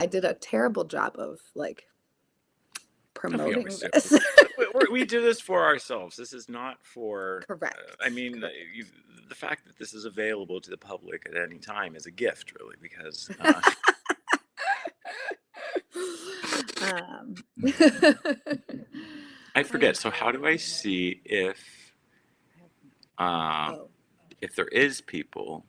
I did a terrible job of like Oh, we promoting always do. this. We do this for ourselves. This is not for. Correct. I mean, Correct. the fact that this is available to the public at any time is a gift, really, because um, I I forget. So, how do I see uh, oh, if there is people?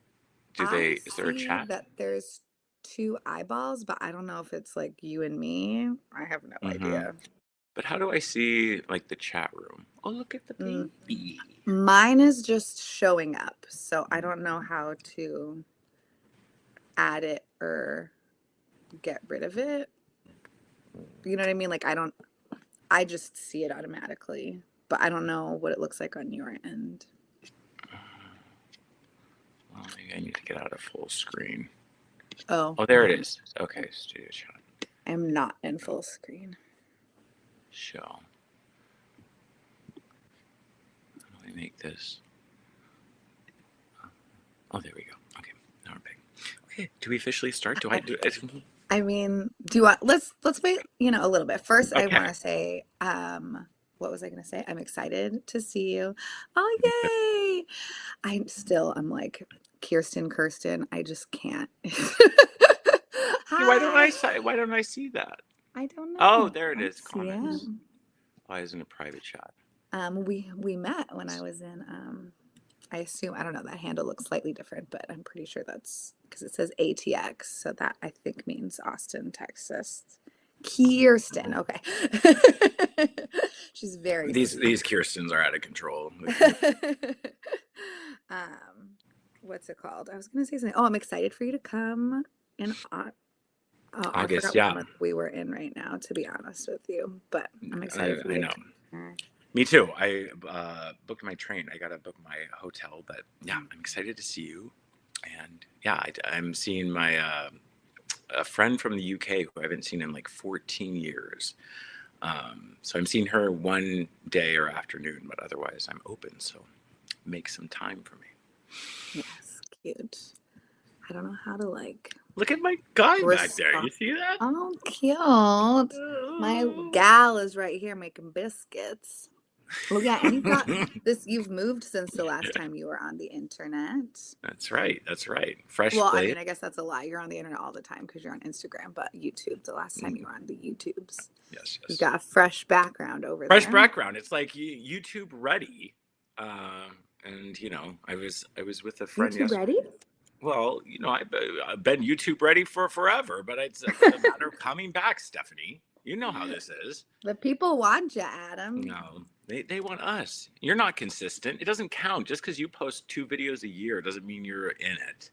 Do I they? Is there a see chat? that there's two eyeballs, but I don't know if it's like you and me. I have no Mm-hmm. idea. But how do I see like the chat room? Oh, look at the Mm. baby. Mine is just showing up, so I don't know how to add it or get rid of it. You know what I mean? Like I just see it automatically, but I don't know what it looks like on your end. Well, maybe I need to get out of full screen. Oh, Oh, there it is. Okay, studio chat. I'm not in full screen. Show. How do I make this? Oh, there we go. Okay, now we're big. Okay, do we officially start? Do I do it? I mean, do you want let's wait, a little bit. First, I want Okay. to say, what was I going to say? I'm excited to see you. Oh, yay! I'm like Kirsten. I just can't. Why don't I Hi. say? Why don't I see that? I don't Oh, know. there it I is. don't see it. Comments. Why isn't a private chat? We met when I was in I assume, I don't know, that handle looks slightly different, but I'm pretty sure that's because it says ATX, so that I think means Austin, Texas. Kirsten, okay. She's very These sweet. Kirstens are out of control. What's it called? I was gonna say something. Oh, I'm excited for you to come in I August, forgot what yeah. month we were in right now, to be honest with you, but I'm excited for I you know. to come. Me too. I booked my train. I gotta book my hotel, but yeah, I'm excited to see you. And yeah, I'm seeing my a friend from the UK who I haven't seen in like 14 years. So I'm seeing her one day or afternoon, but otherwise I'm open. So make some time for me. Yes, cute. I don't know how to like Look at my guy back there. respond. You see that? Oh, cute. My gal is right here making biscuits. Well, yeah, and you've moved since the last time you were on the internet. That's right. That's right. Fresh Well, I plate. mean, I guess that's a lie. You're on the internet all the time because you're on Instagram, but YouTube, the last time you were on the YouTubes. Yes, You've yes. got a fresh background over Fresh there. background. It's like YouTube ready. And I was with a friend YouTube yesterday. ready? Well, I've been YouTube ready for forever, but it's a matter of coming back, Stephanie. You know how this is. The people want you, Adam. No, they want us. You're not consistent. It doesn't count. Just because you post 2 videos a year doesn't mean you're in it.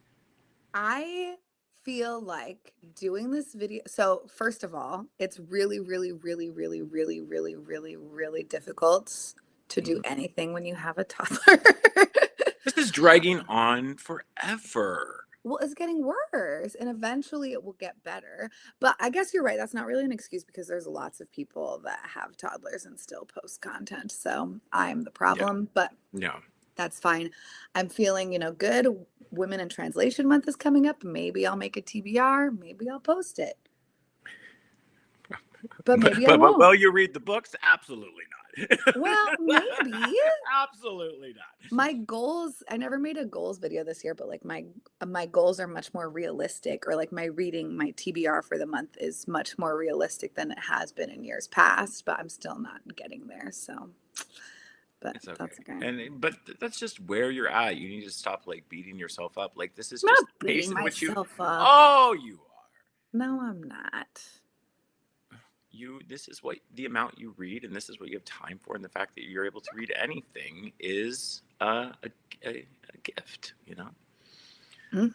I feel like doing this video. So, first of all, it's really, really, really, really, really, really, really, really difficult to do anything when you have a toddler. This is dragging on forever. Well, it's getting worse and eventually it will get better. But I guess you're right. That's not really an excuse because there's lots of people that have toddlers and still post content. So I'm the problem, but No. that's fine. I'm feeling, good. Women in Translation Month is coming up. Maybe I'll make a TBR. Maybe I'll post it. But maybe I won't. Will you read the books? Absolutely not. Well, maybe. Absolutely not. My goals, I never made a goals video this year, but like my goals are much more realistic, or like my TBR for the month is much more realistic than it has been in years past, but I'm still not getting there. So, but It's okay. that's okay. But that's just where you're at. You need to stop like beating yourself up. Like this is I'm just not the pace beating in which you. myself up. Oh, you are. No, I'm not. This is what the amount you read, and this is what you have time for, and the fact that you're able to read anything is a gift.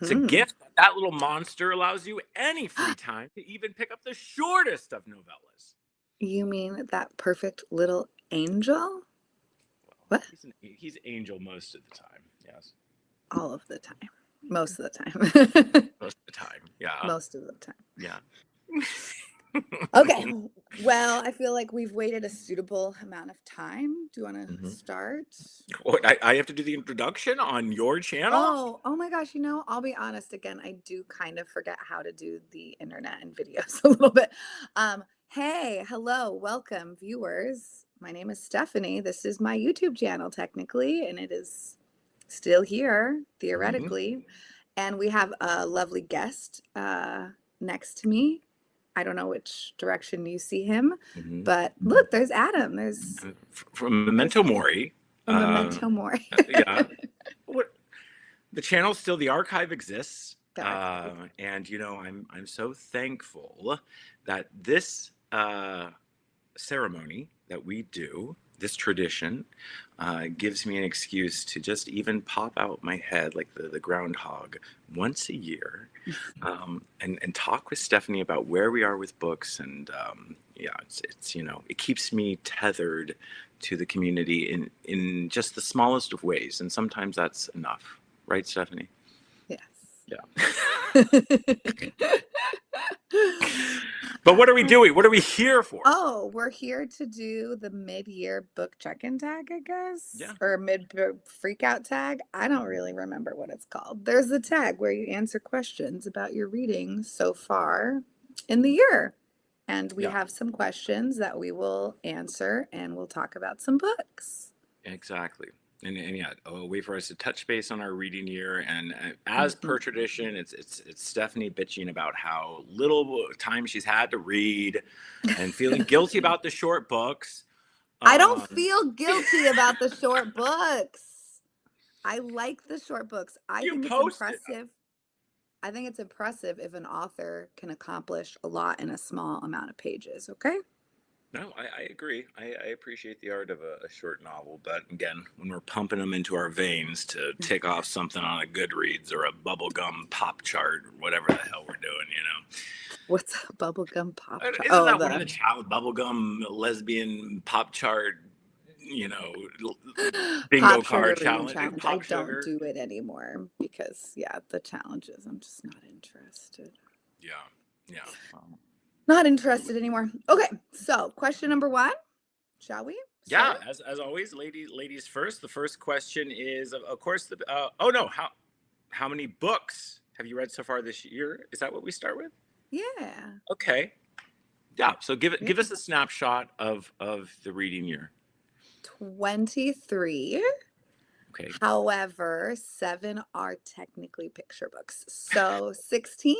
It's a gift that little monster allows you any free time to even pick up the shortest of novellas. You mean that perfect little angel? Well, What? he's angel most of the time. Yes. All of the time. Most of the time. Most of the time. Yeah. Most of the time. Yeah. Okay. Well, I feel like we've waited a suitable amount of time. Do you want to Mhm. start? What, I have to do the introduction on your channel? Oh my gosh, I'll be honest again, I do kind of forget how to do the internet and videos a little bit. Hey, hello, welcome, viewers. My name is Stephanie. This is my YouTube channel, technically, and it is still here, Mhm. theoretically. And we have a lovely guest next to me. I don't know which direction you see him, Mhm. but look, there's Adam. From There's Memento Mori. a memento mori. Yeah. What the channel still the archive exists. The archive. And I'm so thankful that this ceremony that we do, this tradition, gives me an excuse to just even pop out my head like the groundhog once a year, and talk with Stephanie about where we are with books. And yeah, it's it keeps me tethered to the community in just the smallest of ways, and sometimes that's enough, right, Stephanie? Yes. Yeah. But what are we doing? What are we here for? Oh, we're here to do the mid-year book check-in tag, I guess, Yeah. or mid-book freakout tag. I don't really remember what it's called. There's the tag where you answer questions about your readings so far in the year. And we Yeah. have some questions that we will answer, and we'll talk about some books. Exactly. And yeah, a way for us to touch base on our reading year. And as per Mhm. tradition, it's Stephanie bitching about how little time she's had to read and feeling guilty about the short books. I don't Um, feel guilty about the short books. I like the short books. I you think it's posted. impressive. I think it's impressive if an author can accomplish a lot in a small amount of pages, okay? No, I agree. I appreciate the art of a short novel, but again, when we're pumping them into our veins to tick off something on a Goodreads or a bubblegum pop chart or whatever the hell we're doing, What's a bubblegum pop chart? Isn't Oh, that one of the the child bubblegum lesbian pop chart, bingo Pop card Sugar Reading challenge? Challenge. I Pop don't sugar. do it anymore because, yeah, the challenges, I'm just not interested. Yeah, yeah. Not interested anymore. Okay, so question number one. Shall we Yeah, start? as always, ladies first. The first question is, of course, the oh no, how many books have you read so far this year? Is that what we start with? Yeah. Okay. Yeah. So Yeah. give us a snapshot of the reading year. 23. Okay. However, 7 are technically picture books. So 16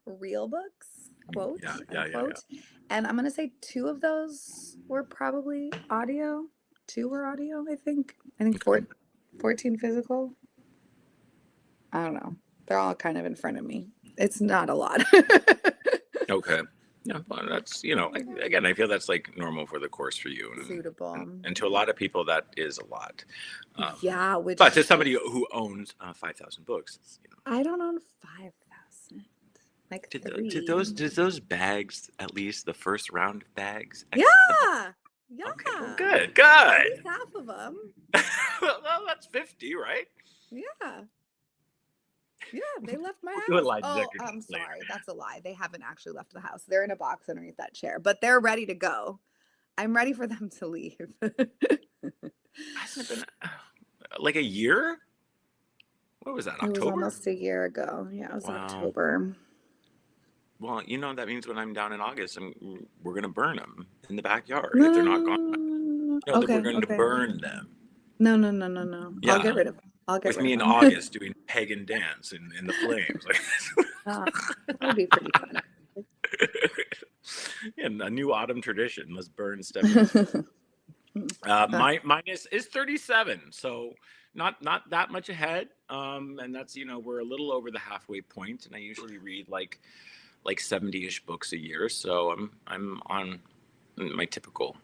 real books, quote, Yeah, yeah, yeah, yeah. unquote. And I'm going to say 2 of those were probably audio. 2 were audio, I think. I think Okay. 14 physical. I don't know. They're all kind of in front of me. It's not a lot. Okay. Yeah, well, that's again, I feel that's like normal for the course for you, and, Suitable. and to a lot of people that is a lot. Yeah, But to which somebody who owns 5,000 books, I don't own 5,000. Like did 3. those bags, at least the first round of bags, exit the book? Yeah. Okay, well, Yeah. good, At good. least half of them. Well, that's 50, right? Yeah. Yeah, they left my We'll do a house. lie Oh, detector I'm test later. sorry. That's a lie. They haven't actually left the house. They're in a box underneath that chair, but they're ready to go. I'm ready for them to leave. Hasn't it been like a year? What was that? It was October? almost a year ago. Yeah, it was Wow. October. Well, that means when I'm down in August, we're gonna burn them in the backyard No, if they're no, no, not no, gone. no, no, no. No, that we're Okay, going to okay. burn them. No, no, no, no, no. I'll get Yeah, rid of them. I'll get with rid me of in them. August doing pagan dance in the flames. Ah, that would be pretty fun. And a new autumn tradition. Let's burn Stephanie. Mine is 37, so not that much ahead. And that's we're a little over the halfway point, and I usually read like 70-ish books a year, so I'm on my typical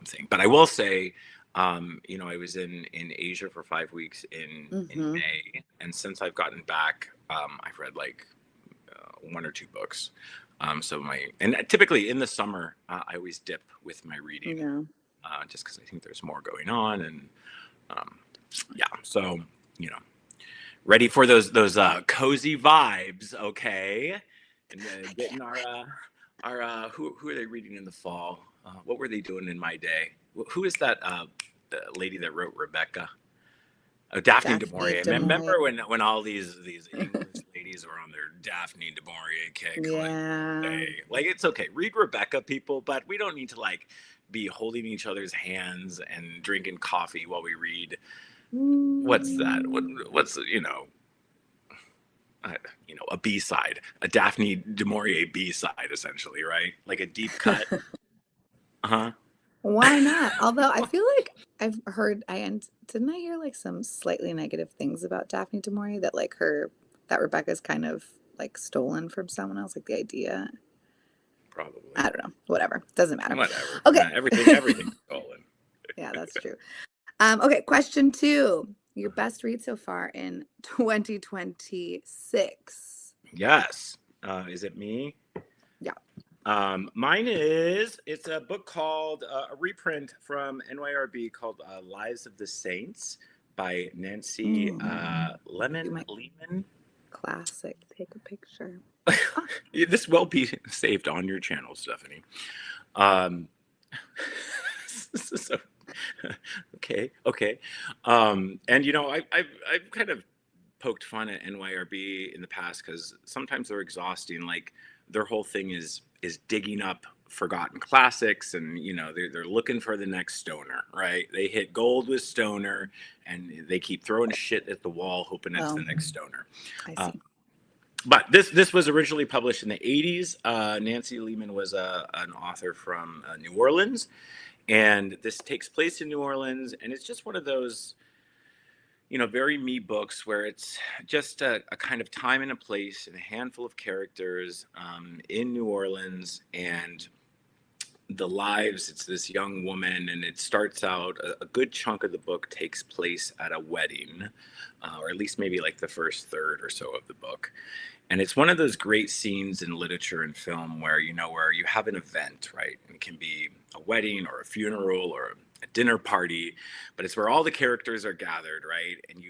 thing. But I will say, I was in Asia for 5 weeks in Hmm. May, and since I've gotten back, I've read like 1 or 2 books. And typically in the summer, I always dip with my reading, Yeah. just because I think there's more going on, and yeah, so ready for those cozy vibes, okay? And I getting can't wait. our who are they reading in the fall? What were they doing in my day? Who is that lady that wrote Rebecca? Daphne du Daphne Maurier. du Maurier. Remember when all these English ladies were on their Daphne du Maurier kick? Yeah. Like it's okay. Read Rebecca, people, but we don't need to like be holding each other's hands and drinking coffee while we read. What's that? Mm. What's uh, a B side, a Daphne du Maurier B side, essentially, right? Like a deep cut. Uh huh. Why not? Although I feel like I've heard didn't I hear like some slightly negative things about Daphne du Maurier that like that Rebecca's kind of like stolen from someone else, like the idea. Probably. I don't know. Whatever. Doesn't matter. Whatever. Okay. Everything's stolen. Yeah, that's true. Okay, question 2. Your best read so far in 2026. Yes. Is it me? Yeah. Mine it's a book called a reprint from NYRB called Lives of the Saints by Nancy You might Lehman. classic. Take a picture. This will be saved on your channel, Stephanie. Um, so, okay. And I've kind of poked fun at NYRB in the past because sometimes they're exhausting. Like their whole thing is digging up forgotten classics, and they're looking for the next stoner, right? They hit gold with stoner, and they keep throwing shit at the wall, hoping it's the next stoner. I Uh, see. but this was originally published in the 80s. Nancy Lehman was an author from New Orleans, and this takes place in New Orleans, and it's just one of those very me books where it's just a kind of time and a place and a handful of characters in New Orleans and the lives. It's this young woman, and it starts out a good chunk of the book takes place at a wedding, or at least maybe like the first third or so of the book. And it's one of those great scenes in literature and film where where you have an event, right? And it can be a wedding or a funeral or a dinner party, but it's where all the characters are gathered, right? And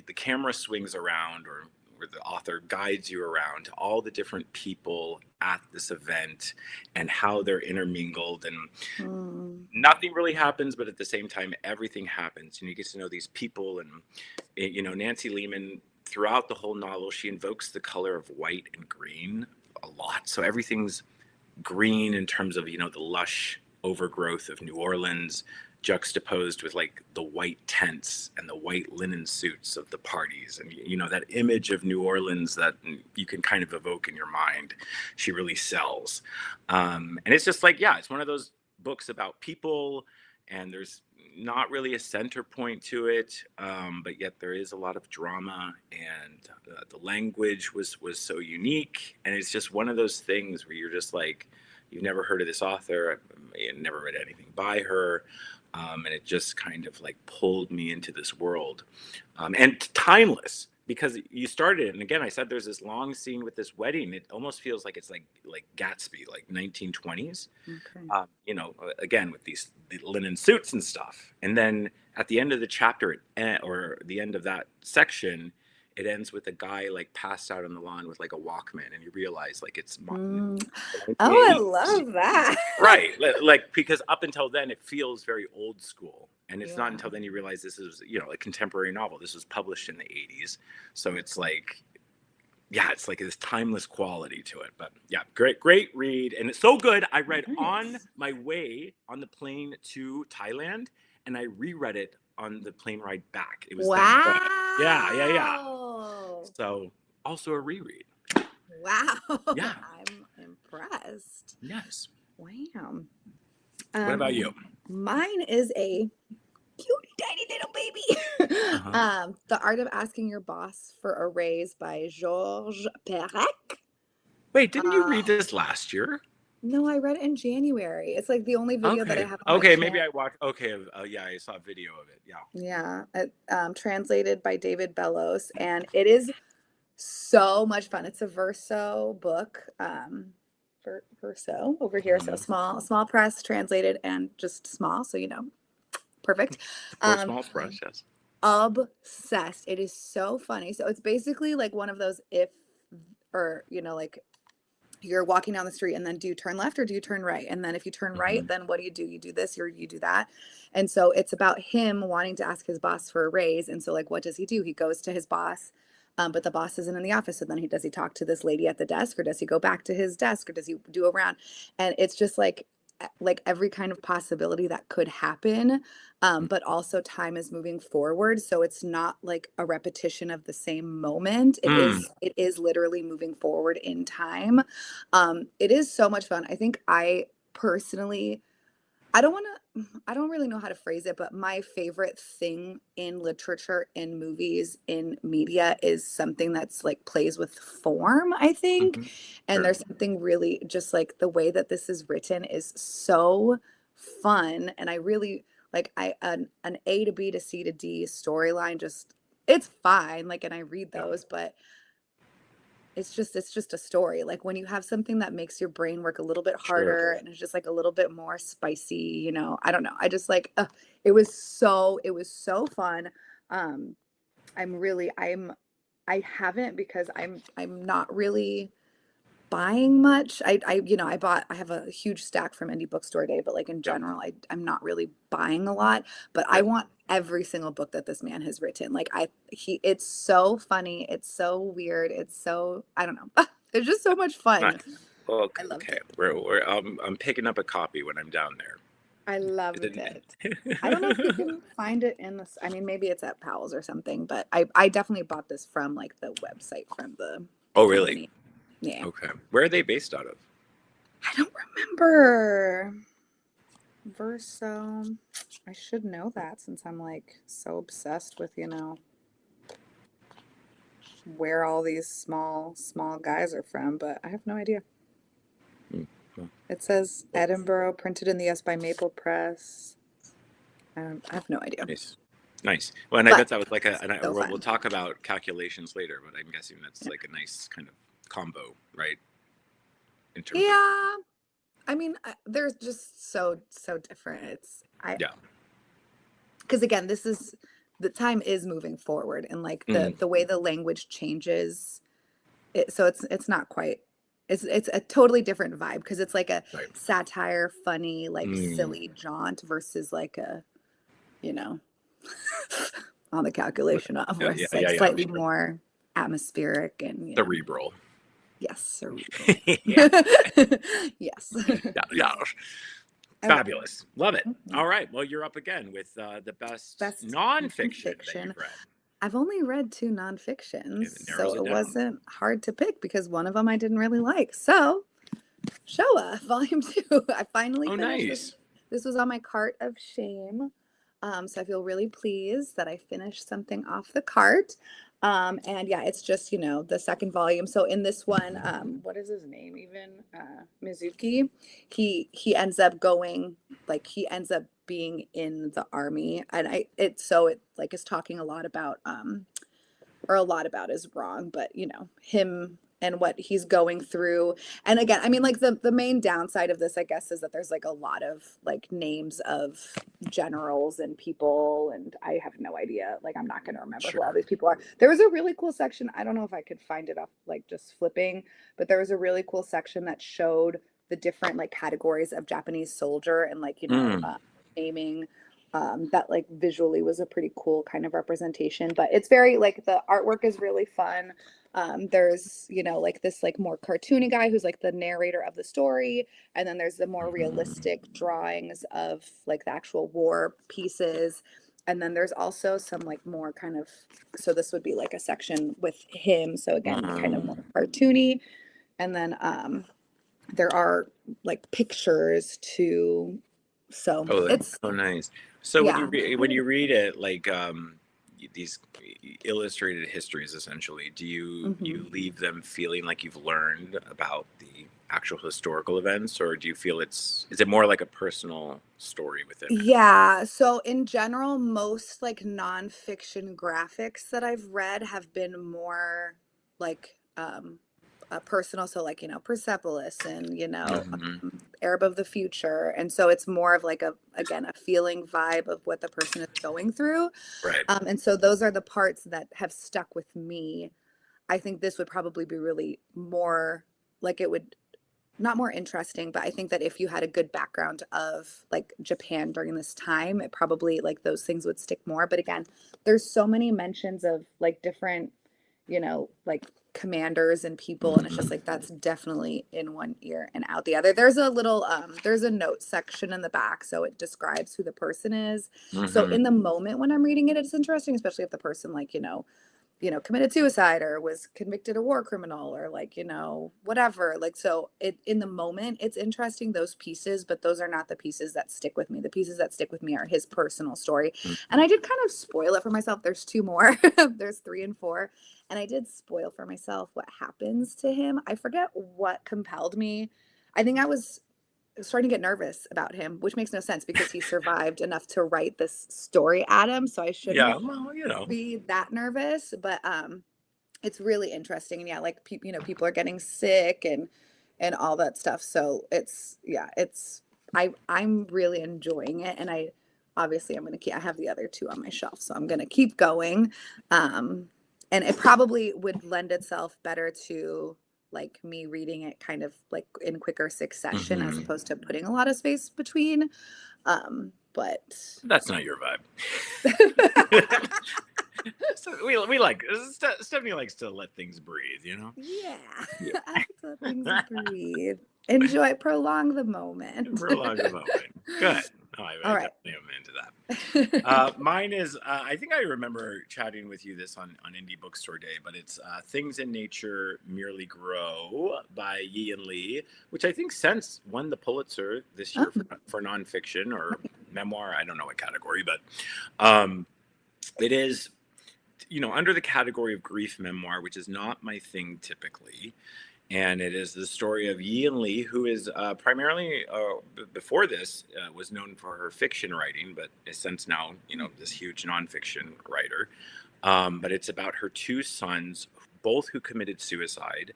the camera swings around, or the author guides you around to all the different people at this event and how they're intermingled, and nothing really happens, but at the same time everything happens, and you get to know these people. And Nancy Lehman, throughout the whole novel, she invokes the color of white and green a lot. So everything's green in terms of the lush overgrowth of New Orleans, juxtaposed with like the white tents and the white linen suits of the parties, and that image of New Orleans that you can kind of evoke in your mind. She really sells, and it's just like, yeah, it's one of those books about people, and there's not really a center point to it, but yet there is a lot of drama, and the language was so unique, and it's just one of those things where you're just like, you've never heard of this author, I never read anything by her, and it just kind of like pulled me into this world, and timeless. Because you started it, and again, I said there's this long scene with this wedding. It almost feels like it's like Gatsby, like 1920s. Okay. Again with the linen suits and stuff. And then at the end of the chapter, or the end of that section, it ends with a guy like passed out on the lawn with like a Walkman, and you realize like it's Oh, the I 1980s. love that. Right, like because up until then it feels very old school, and it's not Yeah. until then you realize this is a contemporary novel. This was published in the 80s, so it's like, yeah, it's like this timeless quality to it. But yeah, great read, and it's so good. I read on Nice. my way on the plane to Thailand, and I reread it on the plane ride back. It was that good. Yeah. Wow. So also a reread. Wow. Yeah. I'm impressed. Yes. Wow. What about you? Mine is a cutie tiny little baby. Uh-huh. The Art of Asking Your Boss for a Raise by Georges Perec. Wait, didn't you read this last year? No, I read it in January. It's like the only video that I have on my Okay, channel. maybe I watched. Okay, yeah, I saw a video of it. Yeah. Yeah, translated by David Bellos, and it is so much fun. It's a verso book. Verso over here, so small press, translated, and just small, so perfect. For small press, yes. Obsessed. It is so funny. So it's basically like one of those or, you know, like you're walking down the street and then do you turn left or do you turn right? And then if you turn right, Mhm. then what do? You do this or you do that. And so it's about him wanting to ask his boss for a raise. And so like, what does he do? He goes to his boss, but the boss isn't in the office. So then does he talk to this lady at the desk, or does he go back to his desk, or does he do a round? And it's just like every kind of possibility that could happen, but also time is moving forward, so it's not like a repetition of the same moment. It Mm. is literally moving forward in time. It is so much fun. I think I personally, I don't really know how to phrase it, but my favorite thing in literature, in movies, in media is something that's like plays with form, I think. Mhm. And Sure. there's something really just like the way that this is written is so fun. And I really like an A to B to C to D storyline, just it's fine. Like, and I read Yeah. those, but it's just a story. Like when you have something that makes your brain work a little bit Sure. harder and it's just like a little bit more spicy, you know. I don't know. I just like it was so fun. Um I haven't because I'm not really buying much. You know, I have a huge stack from Indie Bookstore Day, but like in Yeah. general, I'm not really buying a lot. But I Yep. want every single book that this man has written. Like it's so funny, it's so weird, it's so I don't know. It's just so much fun. Nice. Well, I loved okay. it. I'm picking up a copy when I'm down there. I Is loved it. I don't know if you it- can find it in this. I mean, maybe it's at Powell's or something, but I definitely bought this from like the website from the Oh, really? company. Yeah. Okay. Where are they based out of? I don't remember. Verso. I should know that since I'm like so obsessed with, you know, where all these small guys are from, but I have no idea. Hmm, well, It says well, Edinburgh, printed in the US by Maple Press. I have no idea. nice. Nice. Well, and I But bet that was like so we'll fun. talk about calculations later, but I'm guessing that's Yeah. like a nice kind of combo, right? In terms of, Yeah. I mean, they're just so different. It's I yeah. because again, this is the time is moving forward and like Mm, the way the language changes so it's not quite it's a totally different vibe because it's like a right. satire, funny, like Mm, silly jaunt versus like a, you know, on the calculation of yeah, where yeah, it's like yeah, yeah. slightly Sure. more atmospheric and, you know, Cerebral. yes, cerebral. Yeah. Yes. Yeah. Yeah. Okay. Fabulous. Love it. Mhm. All right. Well, you're up again with the best Best nonfiction that nonfiction. you've read. I've only read two nonfictions, It so narrows it it down. wasn't hard to pick because one of them I didn't really like. So Showa, Volume 2. I finally Oh, finished this. nice. This was on my cart of shame. So I feel really pleased that I finished something off the cart. And yeah, it's just, you know, the second volume. So in this one, what is his name even? Mizuki. He ends up going, like he ends up being in the army. And it like is talking a lot about or a lot about is wrong, but you know, him and what he's going through. And again, I mean, like the main downside of this, I guess, is that there's like a lot of like names of generals and people, and I have no idea. Like, I'm not going to remember who all Sure. these people are. There was a really cool section. I don't know if I could find it off like just flipping, but there was a really cool section that showed the different like categories of Japanese soldier and like, you know, Mm. naming that like visually was a pretty cool kind of representation. But it's very like the artwork is really fun. There's, you know, like this like more cartoony guy who's like the narrator of the story, and then there's the more realistic drawings of like the actual war pieces. And then there's also some like more kind of, so this would be like a section with him, so again kind of more Mm. cartoony. And then there are like pictures too, so Oh, it's oh, nice. So yeah. when you read it, like these illustrated histories, essentially, do Mhm. you leave them feeling like you've learned about the actual historical events, or do you feel is it more like a personal story within it? Yeah, so in general, most like nonfiction graphics that I've read have been more like personal. So like, you know, Persepolis and, you know, Hmm. Arab of the Future. And so it's more of like a, again, a feeling vibe of what the person is going through. Right. And so those are the parts that have stuck with me. I think this would probably be really more like it would not more interesting, but I think that if you had a good background of like Japan during this time, it probably like those things would stick more. But again, there's so many mentions of like different, like commanders and people, and it's just like that's definitely in one ear and out the other. There's a note section in the back, so it describes who the person is. So Mm-hmm. in the moment when I'm reading it, it's interesting, especially if the person like, committed suicide or was convicted a war criminal or like, whatever. Like, so it in the moment, it's interesting those pieces, but those are not the pieces that stick with me. The pieces that stick with me are his personal story. And I did kind of spoil it for myself. There's two more. There's 3 and 4. And I did spoil for myself what happens to him. I forget what compelled me. I think I was starting to get nervous about him, which makes no sense because he survived enough to write this story, Adam. So I shouldn't Yeah, well, be that nervous, but it's really interesting. And yeah, like people are getting sick and all that stuff. So I'm really enjoying it, and I'm gonna keep. I have the other 2 on my shelf, so I'm gonna keep going. And it probably would lend itself better to like me reading it kind of like in quicker succession as mm-hmm. opposed to putting a lot of space between. But That's not your vibe. So we like Stephanie likes to let things breathe, yeah, Yeah. I like to let things breathe. Enjoy, prolong the moment. Prolong the moment. Good. Oh, I All right. definitely am into that. Mine is, I think I remember chatting with you this on Indie Bookstore Day, but it's Things in Nature Merely Grow by Ian Lee, which I think since won the Pulitzer this year for nonfiction or memoir. I don't know what category, but it is, under the category of grief memoir, which is not my thing typically. And it is the story of Ian Lee, who is primarily, before this, was known for her fiction writing, but is since now, this huge nonfiction writer. But it's about her 2 sons, both who committed suicide.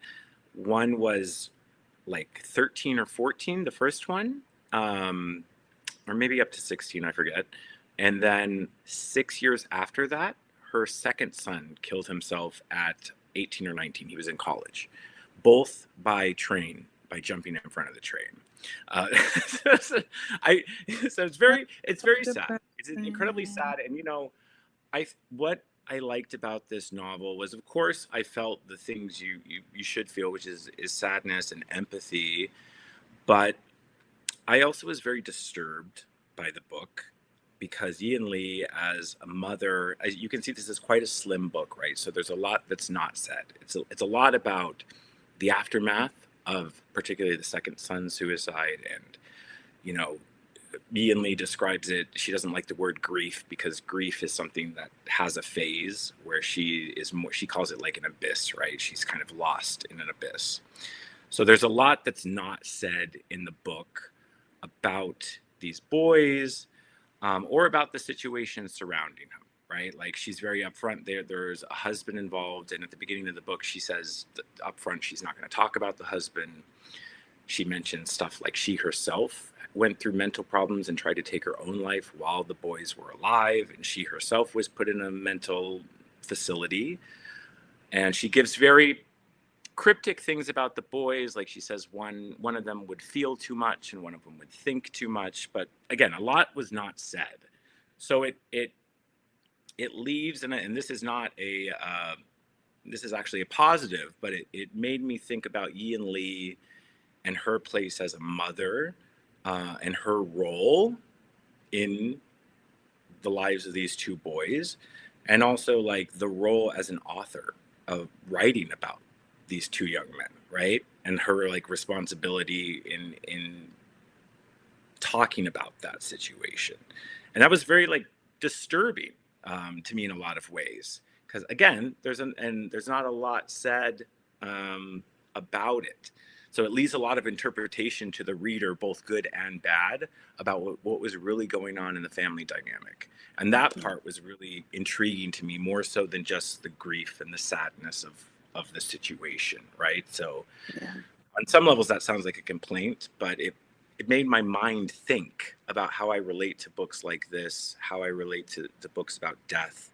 One was like 13 or 14, the first one, or maybe up to 16, I forget. And then 6 years after that, her second son killed himself at 18 or 19. He was in college. Both by train, by jumping in front of the train. So it's very sad. It's incredibly sad. And what I liked about this novel was, of course, I felt the things you should feel, which is sadness and empathy. But I also was very disturbed by the book because Ian Lee, as a mother, as you can see, this is quite a slim book, right? So there's a lot that's not said. It's a lot about the aftermath of particularly the second son's suicide. And, Ian Lee describes it. She doesn't like the word grief because grief is something that has a phase where she calls it like an abyss, right? She's kind of lost in an abyss. So there's a lot that's not said in the book about these boys or about the situation surrounding them. Right? Like she's very upfront there. There's a husband involved. And at the beginning of the book, she says that upfront, she's not going to talk about the husband. She mentions stuff like she herself went through mental problems and tried to take her own life while the boys were alive. And she herself was put in a mental facility. And she gives very cryptic things about the boys. Like she says one of them would feel too much and one of them would think too much. But again, a lot was not said. So it leaves, and this is not this is actually a positive, but it made me think about Ian Lee and her place as a mother and her role in the lives of these 2 boys, and also like the role as an author of writing about these 2 young men, right? And her like responsibility in talking about that situation. And that was very like disturbing to me in a lot of ways, because again, there's not a lot said about it, so it leaves a lot of interpretation to the reader, both good and bad, about what was really going on in the family dynamic. And that part was really intriguing to me, more so than just the grief and the sadness of the situation, right? So on some levels that sounds like a complaint, but it made my mind think about how I relate to books like this, how I relate to books about death,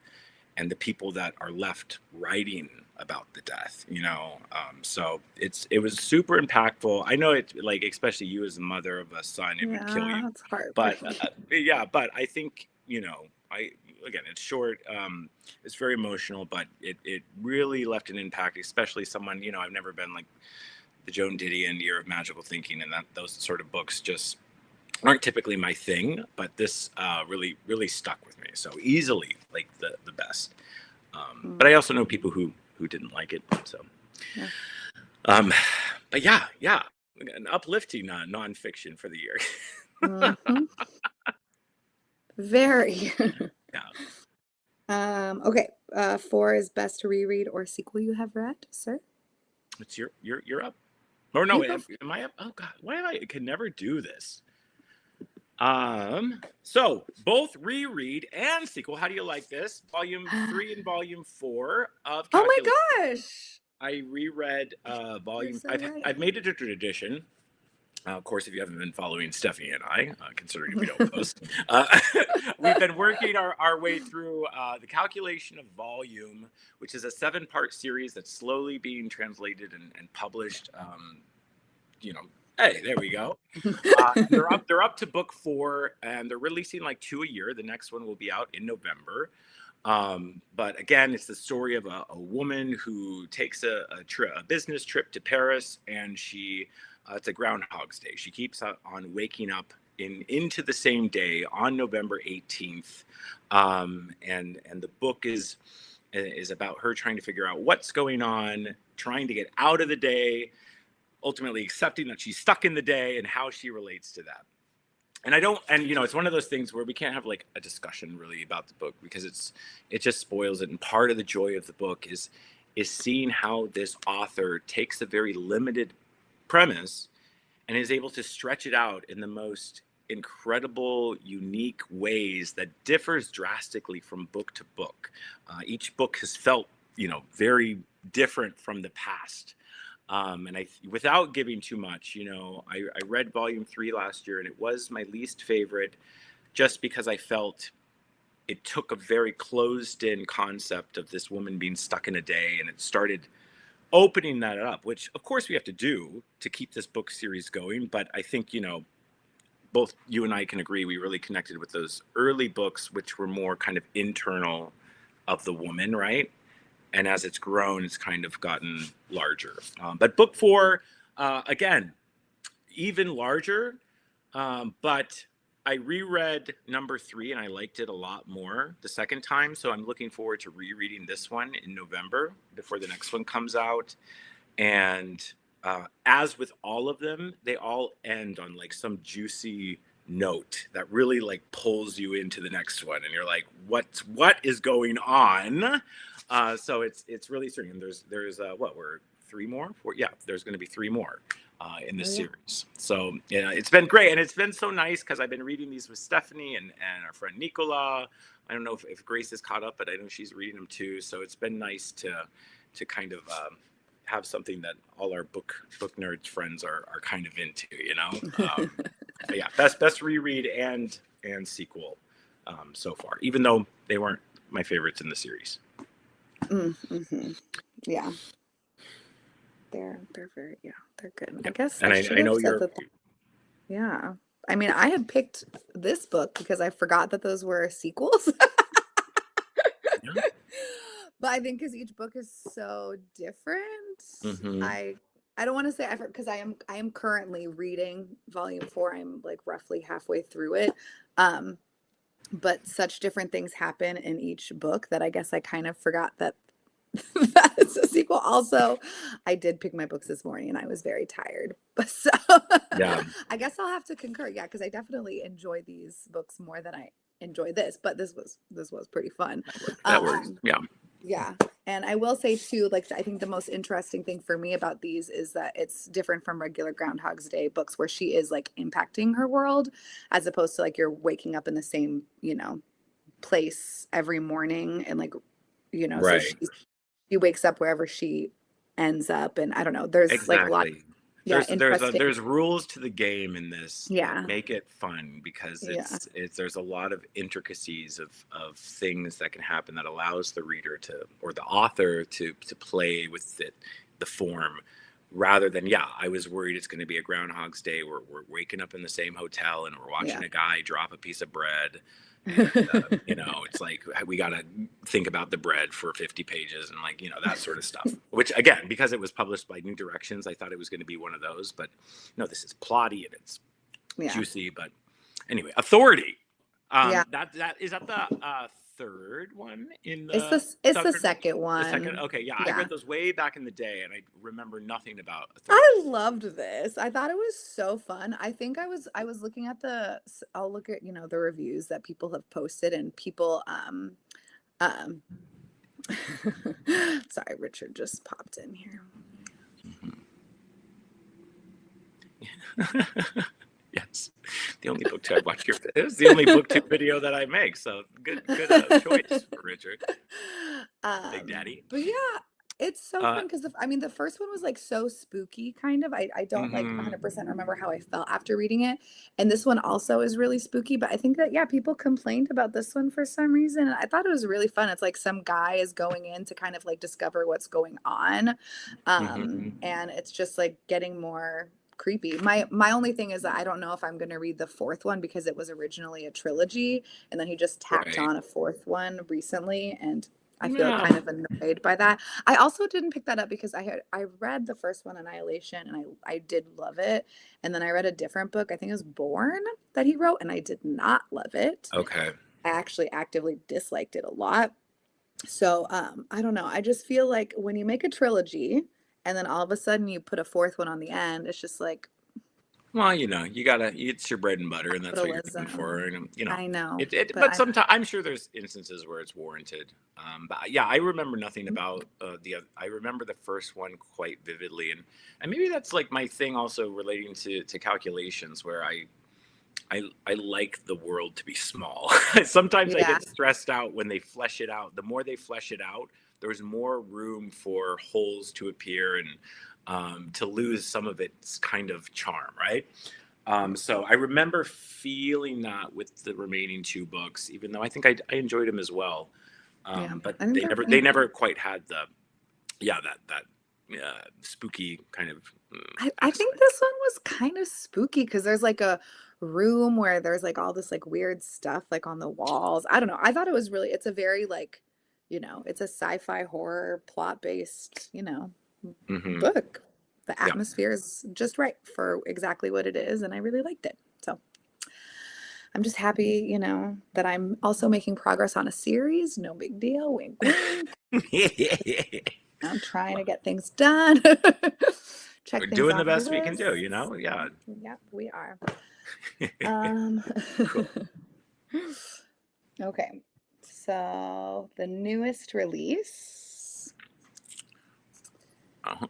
and the people that are left writing about the death, you know. So it was super impactful. I know it, like, especially you as a mother of a son, it would kill you. Yeah, it's But heartbreaking. yeah, but I think, you know, again, it's short. It's very emotional, but it really left an impact, especially someone, you know, I've never been like the Joan Didion Year of Magical Thinking, and that those sort of books just aren't typically my thing. But this really stuck with me. So easily like the best. But I Mm, also know people who didn't like it. So, yeah. um, but yeah, an uplifting nonfiction for the year. Hmm. Very. Yeah, Okay. Four is best reread or sequel you have read, sir. it's you're up. Or no, You go. am I up? Oh God, why am I can never do this? So both reread and sequel. How do you like this? Volume 3 and volume 4 of Oh my Calculation. gosh. I reread You're volume. so right. I've made it a tradition. Of course, if you haven't been following Stephanie and I, considering we don't post, we've been working our way through the Calculation of Volume, which is a 7-part series that's slowly being translated and published. You know, hey, there we go. And they're up to book 4, and they're releasing like 2 a year. The next one will be out in November. But again, it's the story of a woman who takes a business trip to Paris, and she it's a Groundhog's Day. She keeps on waking up into the same day on November 18th, and the book is about her trying to figure out what's going on, trying to get out of the day, ultimately accepting that she's stuck in the day, and how she relates to that. And I don't, and you know, it's one of those things where we can't have like a discussion really about the book because it just spoils it. And part of the joy of the book is seeing how this author takes a very limited premise and is able to stretch it out in the most incredible, unique ways that differs drastically from book to book. Each book has felt, you know, very different from the past. And without giving too much, you know, I read volume 3 last year, and it was my least favorite, just because I felt it took a very closed in concept of this woman being stuck in a day, and it started opening that up, which of course we have to do to keep this book series going. But I think, you know, both you and I can agree we really connected with those early books, which were more kind of internal of the woman, right? And as it's grown, it's kind of gotten larger. But book 4, again, even larger. But I reread number 3 and I liked it a lot more the second time. So I'm looking forward to rereading this one in November before the next one comes out. And as with all of them, they all end on like some juicy note that really like pulls you into the next one, and you're like, what is going on? So it's really certain. There's what, we're 3 more, 4, yeah, there's going to be 3 more in Oh this yeah. series. So yeah, it's been great, and it's been so nice because I've been reading these with Stephanie and our friend Nicola. I don't know if Grace is caught up, but I know she's reading them too. So it's been nice to kind of have something that all our book nerds friends are kind of into, you know. But yeah, best reread and sequel so far, even though they weren't my favorites in the series. Mm-hmm. Yeah, they're very, yeah, they're good. I Yeah, guess and I should I have know said you're. that. Yeah. I mean, I had picked this book because I forgot that those were sequels. Yeah. But I think because each book is so different, Mm-hmm. I I don't want to say I because I am currently reading volume 4. I'm like roughly halfway through it. Um, but such different things happen in each book that I guess I kind of forgot that that's a sequel. Also, I did pick my books this morning and I was very tired. But so Yeah, I guess I'll have to concur. Yeah, because I definitely enjoy these books more than I enjoy this, but this was pretty fun. that works. Um, Yeah. yeah. And I will say too, like I think the most interesting thing for me about these is that it's different from regular Groundhog's Day books where she is like impacting her world as opposed to like you're waking up in the same, place every morning and like, so Right. she wakes up wherever she ends up and I don't know, there's like a lot Exactly. Yeah, interesting. there's rules to the game in this. Yeah. Make it fun because Yeah. it's there's a lot of intricacies of things that can happen that allows the reader to, or the author to play with it, the form, rather than, yeah, I was worried it's going to be a Groundhog's Day where we're waking up in the same hotel and we're watching Yeah. a guy drop a piece of bread. And it's like we got to think about the bread for 50 pages and, like, that sort of stuff, which, again, because it was published by New Directions, I thought it was going to be one of those, but no, this is plotty and it's Yeah. juicy. But anyway, Authority, Yeah. that is that the third one in It's the the Southern, second the second. one. Okay, yeah, I Yeah. read those way back in the day and I remember nothing about Authority. I loved this. I thought it was so fun. I think I was looking at I'll look at, the reviews that people have posted, and people um sorry, Richard just popped in here. Yes, the only booktube watch your it was the only booktube video that I make. So good choice, Richard, Big Daddy. But yeah, it's so Uh, fun because I mean the first one was like so spooky kind of. I don't like mhm. 100% remember how I felt after reading it. And this one also is really spooky, but I think that yeah, people complained about this one for some reason. And I thought it was really fun. It's like some guy is going in to kind of like discover what's going on. Mhm. And it's just like getting more creepy. My only thing is that I don't know if I'm going to read the fourth one because it was originally a trilogy and then he just tacked Right. on a fourth one recently, and I feel Yeah. kind of annoyed by that. I also didn't pick that up because I read the first one, Annihilation, and I did love it. And then I read a different book, I think it was Born, that he wrote, and I did not love it. Okay. I actually actively disliked it a lot. So I don't know. I just feel like when you make a trilogy and then all of a sudden you put a fourth one on the end, it's just like Well, you gotta, it's your bread and butter, and that's what you're going for. capitalism. And I know, but but sometimes I'm sure there's instances where it's warranted. But yeah, I remember nothing about I remember the first one quite vividly, and maybe that's like my thing also relating to calculations, where I like the world to be small. Sometimes I yeah, get stressed out when they flesh it out. The more they flesh it out, there's more room for holes to appear and to lose some of its kind of charm, right? So I remember feeling that with the remaining two books, even though I think I enjoyed them as well. yeah. But I think they they're never pretty they good. never quite had the, yeah, that spooky kind of I think aspect. this one was kind of spooky because there's like a room where there's like all this like weird stuff like on the walls. I don't know. I thought it was really, it's a very like, it's a sci-fi horror plot based, Hmm. book. The Yeah. atmosphere is just right for exactly what it is, and I really liked it. So I'm just happy, that I'm also making progress on a series. No big deal. Wink, wink. I'm trying to Well, get things done. we're Check things doing the off of the best we can do, list. yeah. Yep, we are. Um, Cool. okay. So the newest release. Uh-huh.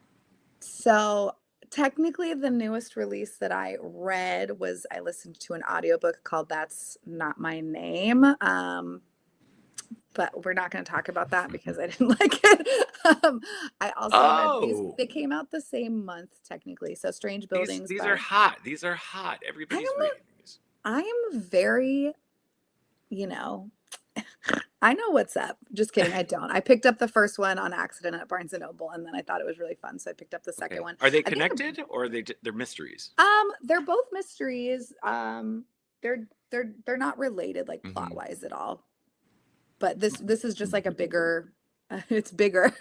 So technically the newest release that I read was I listened to an audiobook called That's Not My Name. But we're not going to talk about that because I didn't like it. I also read these. Oh, They came out the same month technically. So Strange Buildings these are by hot. These are hot. I Everybody's am reading these. I am very, you know, I know what's up. Just kidding, I don't. I picked up the first one on accident at Barnes and Noble, and then I thought it was really fun, so I picked up the second Okay. one. Are they I think connected or are they're mysteries? they're both mysteries. They're not related like plot Hmm. wise at all. But this is just like a bigger. It's bigger,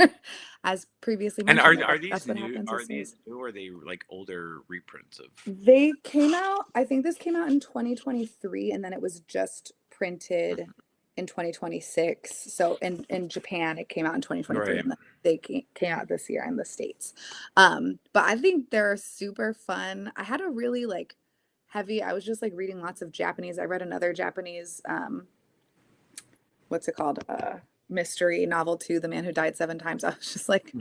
as previously And mentioned. Like are these that's what new? happens with Are these series. new? Or are they like older reprints of? They came out. I think this came out in 2023, and then it was just printed Mhm. in 2026. So in Japan, it came out in 2023, Right. and then they came out this year in the States. But I think they're super fun. I had a really like heavy. I was just like reading lots of Japanese. I read another Japanese what's it called? Mystery novel too, The Man Who Died Seven Times. I was just like,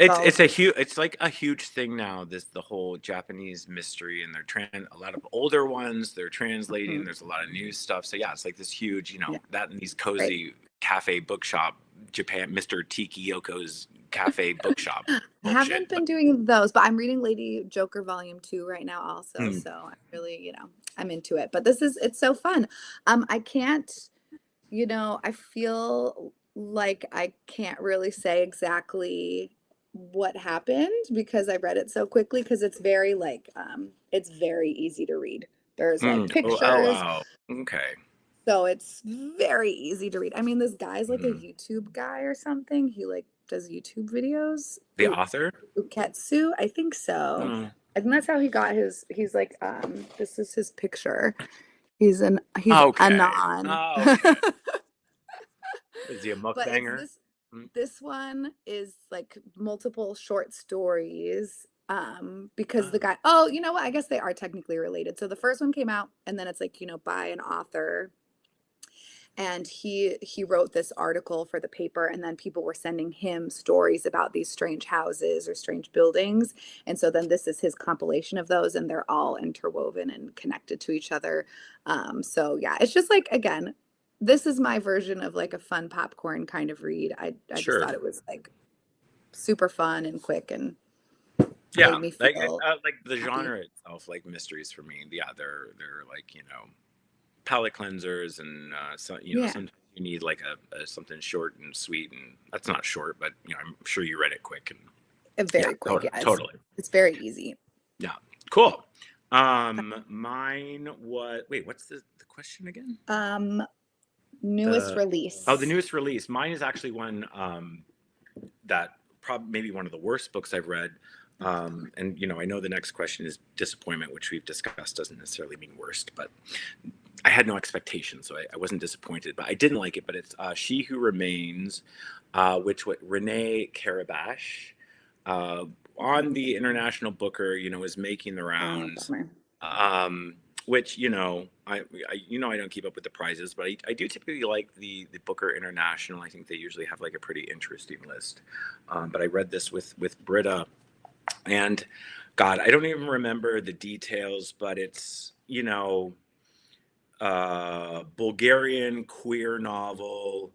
well, It's like a huge thing now. The whole Japanese mystery, and a lot of older ones. They're translating. mhm, There's a lot of new stuff. So yeah, it's like this huge, yeah, that and these right. cozy cafe bookshop Japan, Mr. Tiki Yoko's cafe bookshop I bullshit. haven't been doing those, but I'm reading Lady Joker Volume 2 right now also. Hmm. So I'm really, I'm into it. But it's so fun. I can't, I feel like I can't really say exactly what happened because I read it so quickly because it's very easy to read. There's like Oh, pictures, wow. Okay. so it's very easy to read. I mean, this guy's like a Mhm. YouTube guy or something. He like does YouTube videos. The author? Uketsu, I think so. Oh. I think that's how he got he's like, this is his picture. He's Okay. Anon. Oh, okay. Is he a But it's mukbanger? Mm. this one is like multiple short stories. Because the Oh. guy, oh, you know what? I guess they are technically related. So the first one came out, and then it's like, by an author, and he wrote this article for the paper, and then people were sending him stories about these strange houses or strange buildings, and so then this is his compilation of those, and they're all interwoven and connected to each other. So yeah, it's just like, again, this is my version of like a fun popcorn kind of read. I just Sure. thought it was like super fun and quick and Yeah, made me like feel like the happy. genre itself, like mysteries for me. Yeah, they're like palate cleansers, and Yeah, sometimes you need like a something short and sweet, and that's not short, but I'm sure you read it quick, and yeah, very quick. totally, Yeah, totally. it's very easy. Yeah, cool. Mine was wait, what's the question again? Um, Newest The the release. newest release. Mine is actually one that probably maybe one of the worst books I've read. And I know the next question is disappointment, which we've discussed doesn't necessarily mean worst, but I had no expectations, so I wasn't disappointed. But I didn't like it. But it's She Who Remains, which what Renee Karabash uh, on the International Booker, is making the Oh, rounds. bummer. Which I don't keep up with the prizes, but I do typically like the Booker International. I think they usually have like a pretty interesting list. But I read this with Britta, and God, I don't even remember the details, but it's Bulgarian queer novel.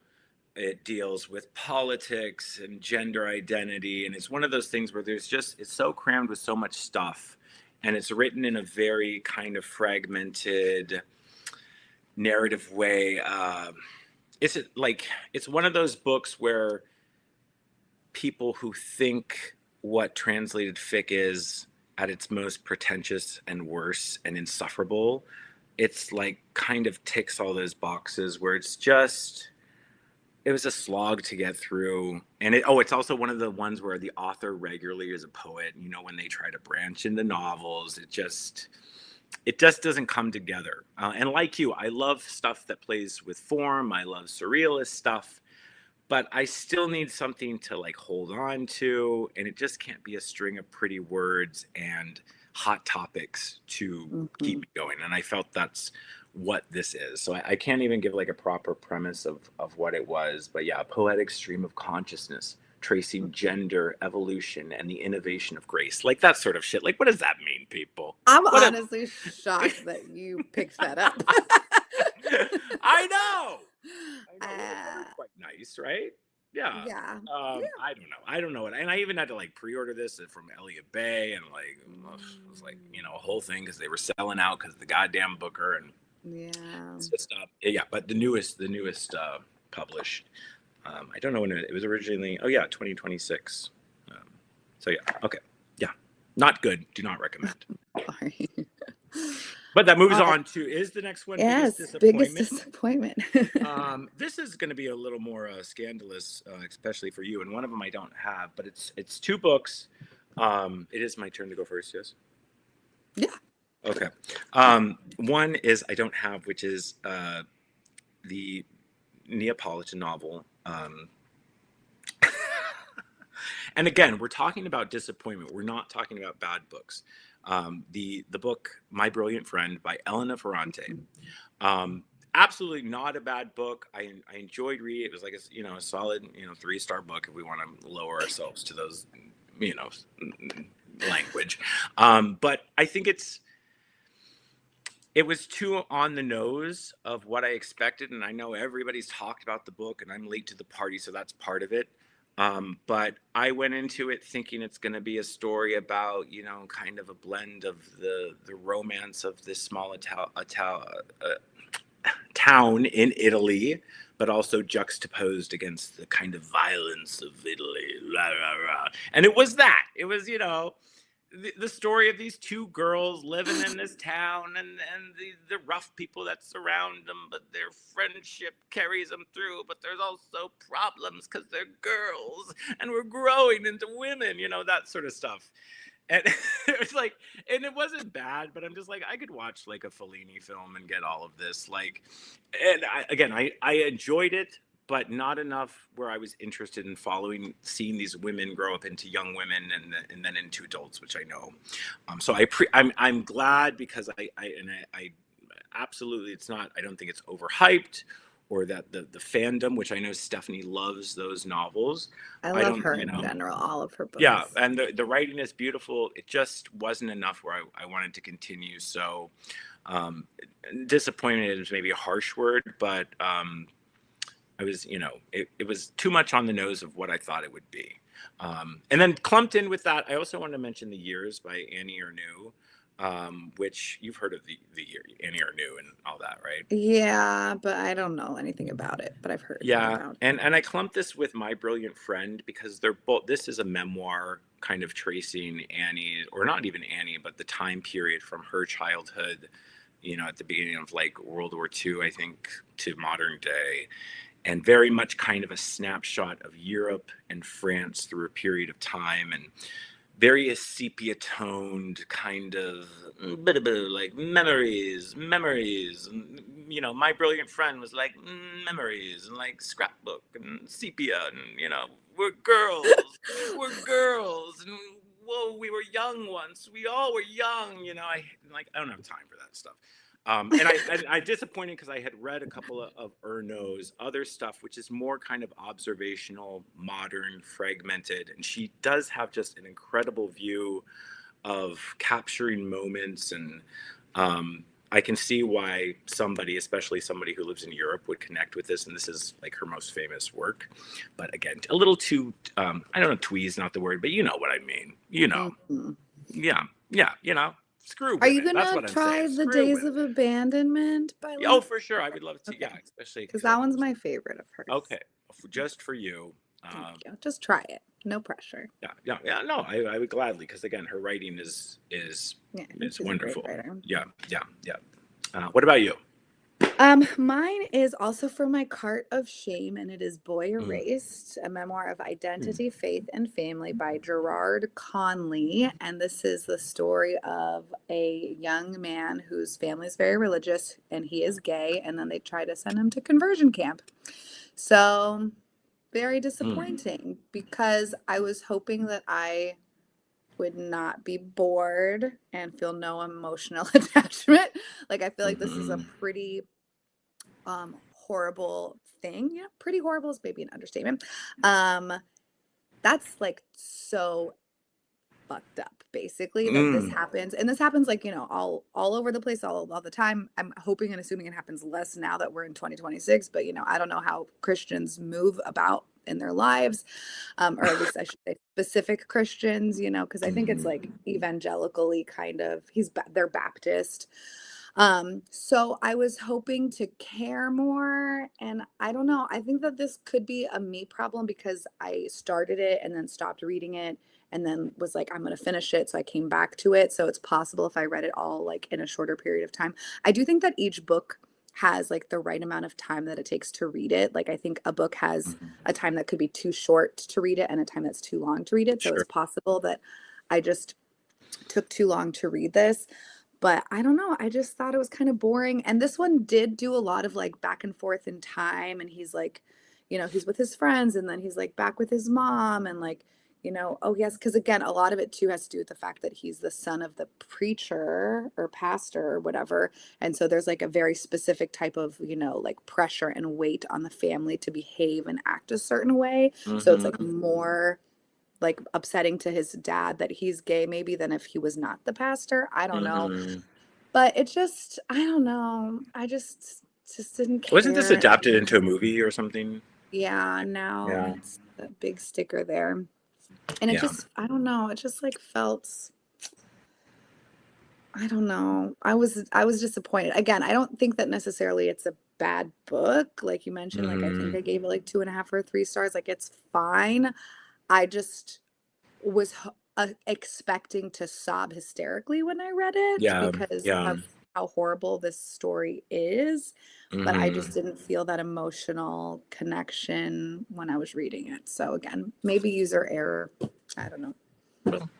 It deals with politics and gender identity, and it's one of those things where it's so crammed with so much stuff, and it's written in a very kind of fragmented narrative way. It's one of those books where people who think what translated fic is at its most pretentious and worse and insufferable, it's like kind of ticks all those boxes where it was a slog to get through. And it's also one of the ones where the author regularly is a poet. When they try to branch into novels, it just doesn't come together. And like you, I love stuff that plays with form. I love surrealist stuff, but I still need something to like hold on to. And it just can't be a string of pretty words and hot topics to keep Mhm. me going. And I felt that's what this is. So I can't even give like a proper premise of what it was. But yeah, a poetic stream of consciousness tracing gender, evolution, and the innovation of grace. Like that sort of shit. Like, what does that mean, people? I'm What a honestly shocked that you picked that up. I know. I know. Well, the cover's uh, quite nice, right? Yeah. yeah. I don't know. I don't know what, and I even had to like pre-order this from Elliott Bay, and like it was like a whole thing because they were selling out because the goddamn Booker, and Yeah. it's just yeah. But the newest published. I don't know when it was originally. Oh yeah, 2026. Um, so yeah, okay, yeah, not good. Do not recommend. Sorry. But that moves All right. on to is the next one biggest Yes, biggest disappointment. disappointment. This is going to be a little more scandalous, especially for you. And one of them I don't have, but it's two books. It is my turn to go first. Yes. Yeah. Okay. One is I don't have, which is the Neapolitan novel. And again, we're talking about disappointment. We're not talking about bad books. The book My Brilliant Friend by Elena Ferrante. Um, Absolutely not a bad book. I enjoyed reading it. It was like a solid 3-star book if we want to lower ourselves to those you know language. But I think it was too on the nose of what I expected, and I know everybody's talked about the book, and I'm late to the party, so that's part of it. But I went into it thinking it's going to be a story about, you know, kind of a blend of the romance of this small town in Italy, but also juxtaposed against the kind of violence of Italy. Rah, rah, rah. And it was that. It was, you know, the story of these two girls living in this town, and the rough people that surround them, but their friendship carries them through. But there's also problems because they're girls and we're growing into women, you know, that sort of stuff. And it was like, and it wasn't bad, but I'm just like, I could watch like a Fellini film and get all of this. Like, and I enjoyed it, but not enough where I was interested in following, seeing these women grow up into young women and then into adults, which I know. So I'm glad because I absolutely, it's not, I don't think it's overhyped or that the fandom, which I know Stephanie loves those novels. I I love don't, her you in know, general, all of her yeah, books. and the writing is beautiful. It just wasn't enough where I wanted to continue. So um, disappointed is maybe a harsh word, but I was, you know, it was too much on the nose of what I thought it would be. And then clumped in with that, I also wanted to mention The Years by Annie Ernaux, which you've heard of the year Annie Ernaux and all that, right? Yeah, but I don't know anything about it, but I've heard Yeah, about it. and I clumped this with My Brilliant Friend because they're both. This is a memoir, kind of tracing Annie, or not even Annie, but the time period from her childhood, you know, at the beginning of like World War II, I think, to modern day, and very much kind of a snapshot of Europe and France through a period of time, and very sepia toned kind of bit like memories and, you know, My Brilliant Friend was like memories and like scrapbook and sepia, and you know, we're girls and whoa, we were young once, we all were young, you know. I don't have time for that stuff. And I disappointed because I had read a couple of Ernaux's other stuff, which is more kind of observational, modern, fragmented, and she does have just an incredible view of capturing moments. And I can see why somebody, especially somebody who lives in Europe, would connect with this. And this is like her most famous work. But again, a little too, I don't know, twee is not the word, but you know what I mean. You know, Mhm. yeah, yeah, you know, screw Are you women. That's gonna what I'm saying. try The Screw Days women. of Abandonment by Oh, Lynn? for sure. I would love to. Okay, Yeah, especially because because I that love one's her. my favorite of hers. Okay, just for you. Thank Um, you. Just try it. No pressure. yeah, yeah, yeah. No, I would gladly because again, her writing is Yeah, I think is she's a great wonderful. writer. Yeah, yeah, yeah. What about you? Mine is also for my cart of shame, and it is Boy Mm, Erased, a memoir of mm, identity, faith, and family by Gerard Conley. And this is the story of a young man whose family is very religious and he is gay, and then they try to send him to conversion camp. So, very mm, disappointing because I was hoping that I would not be bored and feel no emotional attachment. Like I feel like this is a mhm, pretty horrible thing. Yeah, pretty horrible is maybe an understatement. Um that's like so fucked up basically that this mm, happens, and this happens like, you know, all over the place, all the time. I'm hoping and assuming it happens less now that we're in 2026, but you know, I don't know how Christians move about in their lives, or at least I should say specific Christians, you know, because I think it's mhm, like evangelically kind of, they're Baptist. So I was hoping to care more, and I don't know. I think that this could be a me problem because I started it and then stopped reading it and then was like, I'm gonna finish it. So I came back to it. So it's possible if I read it all like in a shorter period of time. I do think that each book has like the right amount of time that it takes to read it. Like I think a book has mhm. a time that could be too short to read it and a time that's too long to read it. So it's Sure. possible that I just took too long to read this. But I don't know, I just thought it was kind of boring. And this one did do a lot of like back and forth in time. And he's like, you know, he's with his friends and then he's like back with his mom and like, you know, oh yes, because again, a lot of it too has to do with the fact that he's the son of the preacher or pastor or whatever. And so there's like a very specific type of, you know, like pressure and weight on the family to behave and act a certain way. So it's like Hmm. more like upsetting to his dad that he's gay maybe than if he was not the pastor. I don't know. Hmm. But it just, I don't know. I just didn't Wasn't this care. adapted into a movie or something? Yeah, now Yeah. that big sticker there. And it Yeah. just, I don't know, it just like felt, I don't know. I was disappointed. Again, I don't think that necessarily it's a bad book. Like you mentioned, like I think Hmm. I gave it like 2.5 or 3 stars. Like it's fine. I just was expecting to sob hysterically when I read it Yeah. because Yeah. of how horrible this story is. But I just Hmm. didn't feel that emotional connection when I was reading it. So again, maybe user error. I don't know. Well,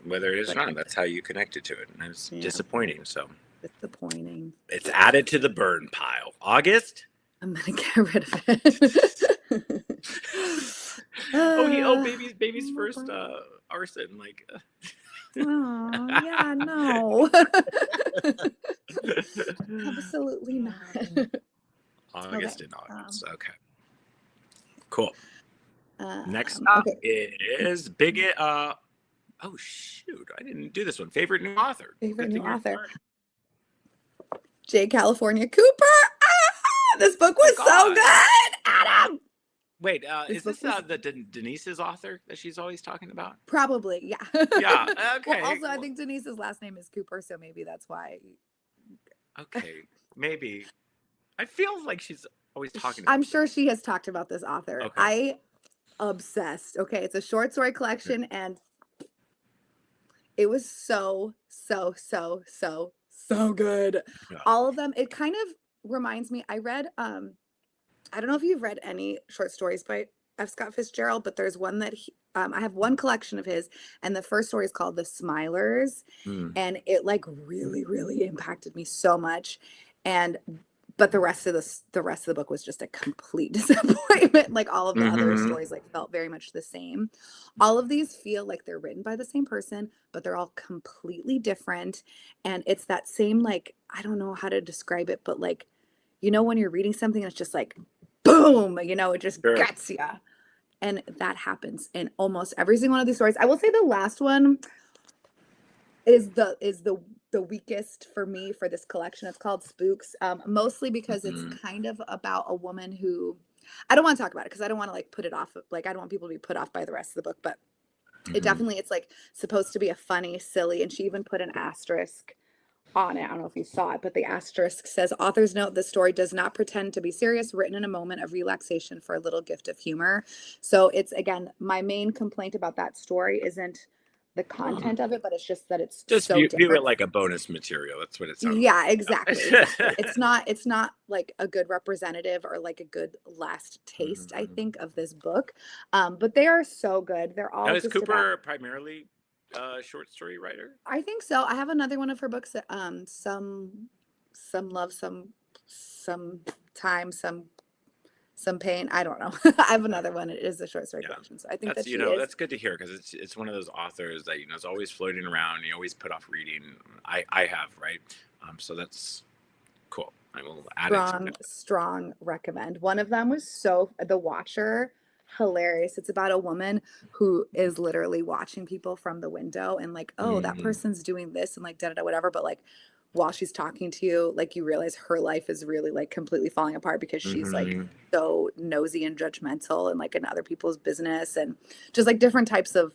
whether it is or But not, that's how you connected to it, and it's yeah, disappointing. So disappointing. it's added to the burn pile. August. I'm gonna get rid of it. Oh, uh, baby's first arson. Like, oh, yeah, no. Absolutely not. Okay. August and August. Okay, cool. Next up Okay. is Bigot. Oh shoot, I didn't do this one. Favorite new author. Favorite Good new thing you're author. starting. J. California Cooper. Ah, this book Oh my was so God. good, Adam. Wait, This is book this was the Denise's author that she's always talking about? probably, yeah. Yeah. Well, Okay. also, I think Denise's last name is Cooper, so maybe that's why. Okay. Maybe. I feel like she's always talking I'm about sure this. she has talked about this author. Okay. I obsessed. Okay, it's a short story collection, and it was so, so, so, so, so good. Yeah. All of them. It kind of reminds me. I read. I don't know if you've read any short stories by F. Scott Fitzgerald, but there's one that I have one collection of his, and the first story is called The Smilers, Mm. and it like really, really impacted me so much. And but the rest of the book was just a complete disappointment. Like all of the other Hmm. stories like felt very much the same. All of these feel like they're written by the same person, but they're all completely different. And it's that same, like, I don't know how to describe it, but like, when you're reading something and it's just like boom, it just Sure. gets you. And that happens in almost every single one of these stories. I will say the last one is the weakest for me for this collection. It's called Spooks, mostly because it's Hmm. kind of about a woman who, I don't want to talk about it because I don't want to like put it off. Like I don't want people to be put off by the rest of the book, but Hmm. it's like supposed to be a funny, silly, and she even put an asterisk on it. I don't know if you saw it, but the asterisk says, authors note this story does not pretend to be serious, written in a moment of relaxation for a little gift of humor. So it's, again, my main complaint about that story isn't the Oh. content of it, but it's just that it's Just so view it different. like a bonus material. That's what it sounds Yeah, like. exactly. It's not like a good representative or like a good last taste, I Mhm. think, of this book. But they are so good. They're Now, all is just about, Cooper primarily a short story writer? I think so. I have another one of her books that some love, some time, some pain. I don't know. I have Okay. another one. It is a short story Yeah. collection. So I think That's that she is. that's good to hear because it's one of those authors that is always floating around. You always put off reading. I have, right. So that's cool. I will add it to Strong, it. strong recommend. One of them was The Watcher, hilarious. It's about a woman who is literally watching people from the window and like, oh, that Mm-hmm. person's doing this and like da da da whatever. But like while she's talking to you, like you realize her life is really like completely falling apart because she's like Mm-hmm. so nosy and judgmental and like in other people's business and just like different types of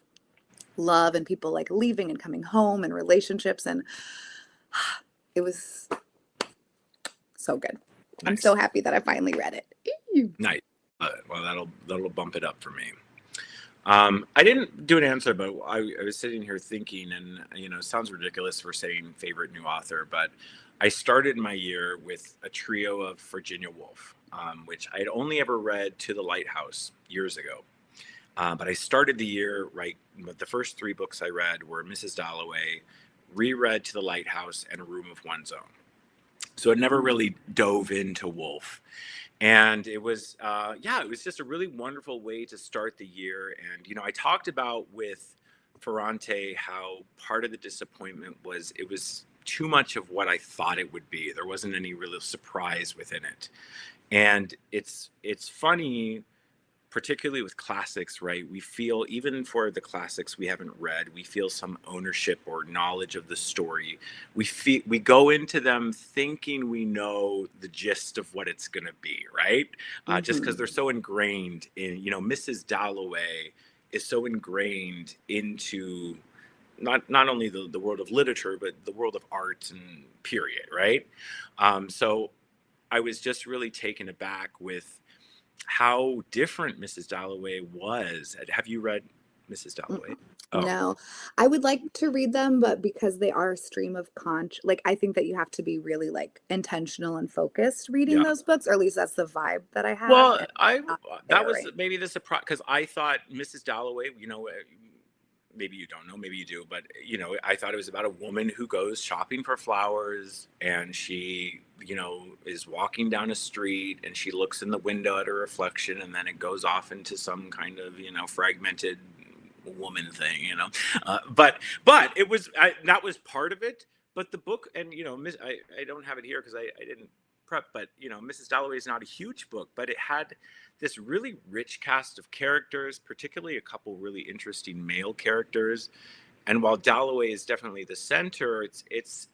love and people like leaving and coming home and relationships. And it was so good. I'm so Nice, happy that I finally read it. Ew. nice. Well, that'll bump it up for me. I didn't do an answer, but I was sitting here thinking, and it sounds ridiculous for saying favorite new author, but I started my year with a trio of Virginia Woolf, which I had only ever read To the Lighthouse years ago. But I started the year right. The first three books I read were Mrs. Dalloway, reread To the Lighthouse, and A Room of One's Own. So it never really dove into Woolf. And it was it was just a really wonderful way to start the year. And I talked about with Ferrante how part of the disappointment was it was too much of what I thought it would be. There wasn't any real surprise within it. And it's funny, particularly with classics, right? We feel, even for the classics we haven't read, we feel some ownership or knowledge of the story. We go into them thinking we know the gist of what it's going to be, right? Just because Mm-hmm. they're so ingrained in, Mrs. Dalloway is so ingrained into not only the world of literature, but the world of art and period, right? So I was just really taken aback with how different Mrs. Dalloway was. Have you read Mrs. Dalloway? Mm-mm. Oh, No, I would like to read them, but because they are stream of like I think that you have to be really like intentional and focused reading yeah. those books, or at least that's the vibe that I have, Well, and I not that there was right maybe the surprise because I thought Mrs. Dalloway, maybe you don't know, maybe you do, but I thought it was about a woman who goes shopping for flowers and she, is walking down a street and she looks in the window at her reflection and then it goes off into some kind of, fragmented woman thing, but it was that was part of it. But the book, and I don't have it here because I didn't prep, but Mrs. Dalloway is not a huge book, but it had this really rich cast of characters, particularly a couple really interesting male characters. And while Dalloway is definitely the center, it's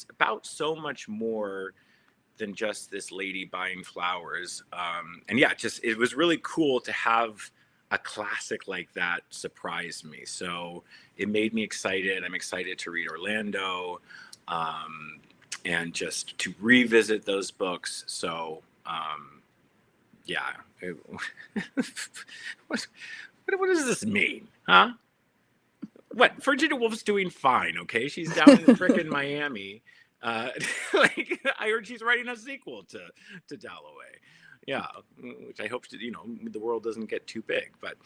about so much more than just this lady buying flowers. And yeah, just it was really cool to have a classic like that surprise me. So it made me excited. I'm excited to read Orlando, um, and just to revisit those books. So yeah, what, what does this mean, huh? What, Virginia Woolf's doing fine, okay? She's down in frickin' Miami. Uh, like I heard she's writing a sequel to Dalloway. Yeah, which I hope the world doesn't get too big. But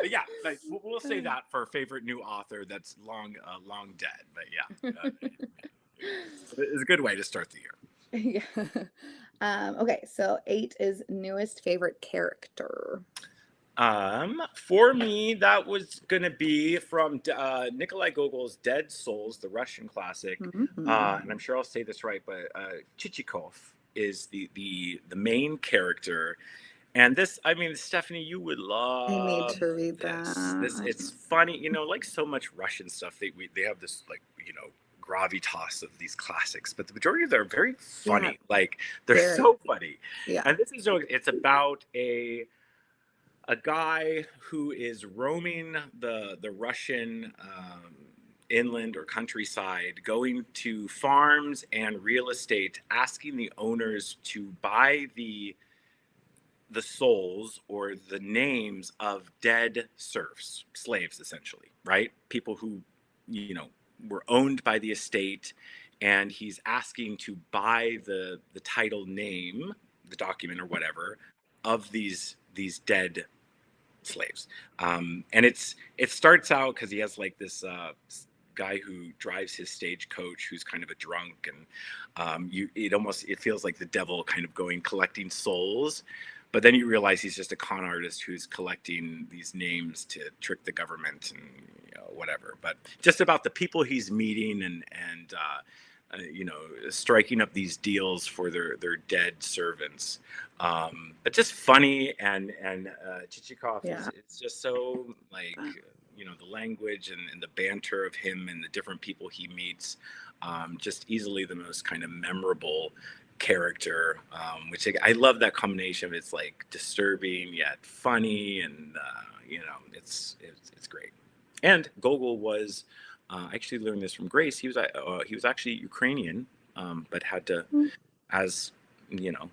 yeah, like, we'll say that for favorite new author that's long dead. But yeah, it's a good way to start the year. Yeah. Okay, so 8 is newest favorite character. For me, that was gonna be from Nikolai Gogol's Dead Souls, the Russian classic. Mhm. And I'm sure I'll say this right, but Chichikov is the main character. And this, I mean, Stephanie, you would I need love to read this. This that. it's funny, like so much Russian stuff. They have this, like, gravitas of these classics, but the majority of them are very Yeah, funny. Like, they're very. so funny. Yeah. And this is it's about a guy who is roaming the Russian inland or countryside, going to farms and real estate, asking the owners to buy the souls or the names of dead serfs, slaves, essentially, right? People who, you know, were owned by the estate, and he's asking to buy the title name, the document or whatever, of these dead slaves. And it starts out because he has like this guy who drives his stagecoach who's kind of a drunk, and it feels like the devil kind of going collecting souls. But then you realize he's just a con artist who's collecting these names to trick the government and whatever. But just about the people he's meeting and striking up these deals for their dead servants. But just funny, and Chichikov is Yeah. it's just so, like, the language and the banter of him and the different people he meets, just easily the most kind of memorable character, which I love that combination of, it's like disturbing yet funny, and it's great. And Gogol was, I actually learned this from Grace. He was actually Ukrainian, but had to, Mm, as you know,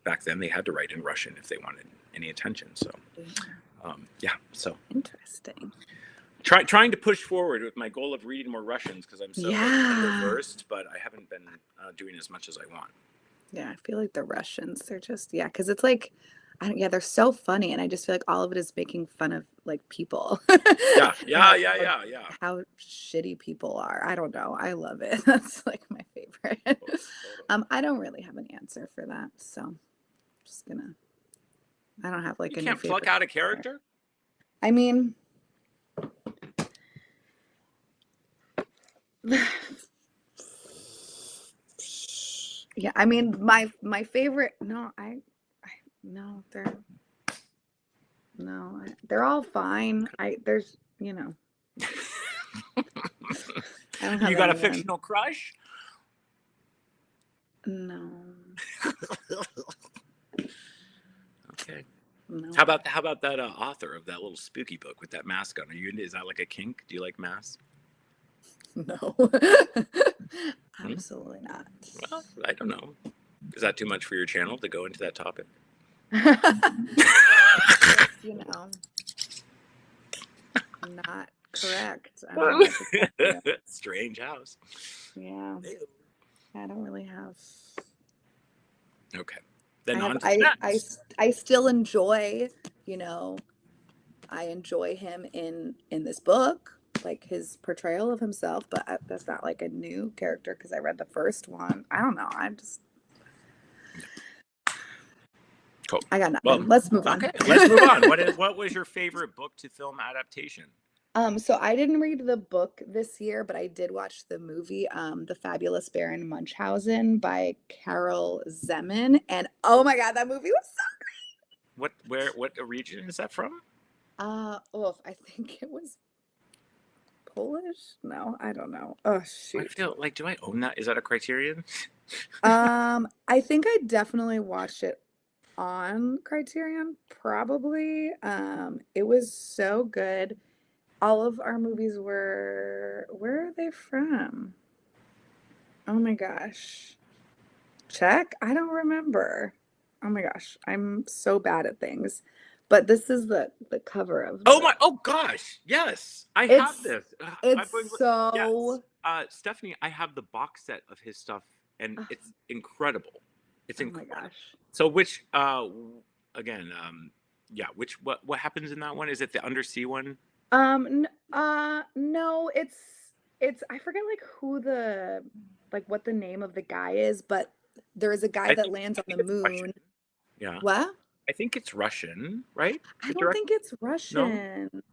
back then they had to write in Russian if they wanted any attention. So yeah. yeah, so Interesting. trying to push forward with my goal of reading more Russians because I'm so like Yeah. underversed, but I haven't been doing as much as I want. Yeah, I feel like the Russians, they're just, yeah, because it's like, yeah, they're so funny, and I just feel like all of it is making fun of like people. Yeah, And yeah, like yeah, yeah, yeah. how shitty people are. I don't know. I love it. That's like my favorite. Totally. I don't really have an answer for that, so I'm just gonna. I don't have You like a new can't pluck favorite out a character. character. I mean, yeah, I mean, my favorite. No, no, they're all fine. There's, I don't have You got a anyone. fictional crush? No, Okay. no, How about that author of that little spooky book with that mask on? Is that like a kink? Do you like masks? no. Hmm? Absolutely not. Well, I don't know. Is that too much for your channel to go into that topic? Just, not correct. I don't know what to tell you. Strange house. Yeah, I don't really have. Okay. Then I have. on to snacks. I still enjoy. I enjoy him in this book, like his portrayal of himself. But that's not like a new character because I read the first one. I don't know. Cool. I got nothing. Well, Let's move on. Okay, let's move on. What was your favorite book to film adaptation? So I didn't read the book this year, but I did watch the movie, The Fabulous Baron Munchausen by Carol Zeman, and oh my God, that movie was so. What region is that from? I think it was Polish. No, I don't know. Oh I shoot. feel like, do I own that? Is that a Criterion? I think I definitely watched it on Criterion, probably. It was so good. All of our movies where are they from? Oh my gosh. Czech? I don't remember. Oh my gosh, I'm so bad at things. But this is the cover of Oh gosh, yes, I have It's this. it's Yes, so Stephanie, I have the box set of his stuff, and oh it's incredible. It's my incredible. gosh. So which again yeah, what happens in that one? Is it the undersea one? No, it's I forget like who the like what the name of the guy is, but there is a guy that lands I on the think it's Russian. moon. Yeah, What? I think it's Russian, right? I The don't director? think it's No. Russian.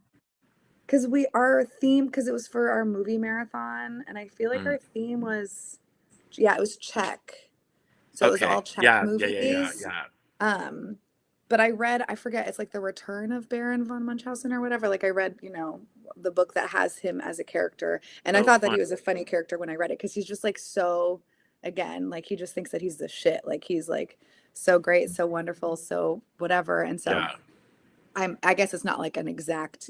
Because it was for our movie marathon, and I feel like Mm. our theme was, yeah, it was Czech. So it was Okay. all Czech Yeah. movies. Um, but I forget, it's like The Return of Baron von Munchausen or whatever. Like I read, the book that has him as a character, and I Oh, thought that fun. he was a funny character when I read it because he's just like so, again, like he just thinks that he's the shit. Like he's like so great, so wonderful, so whatever. And so Yeah, I guess it's not like an exact,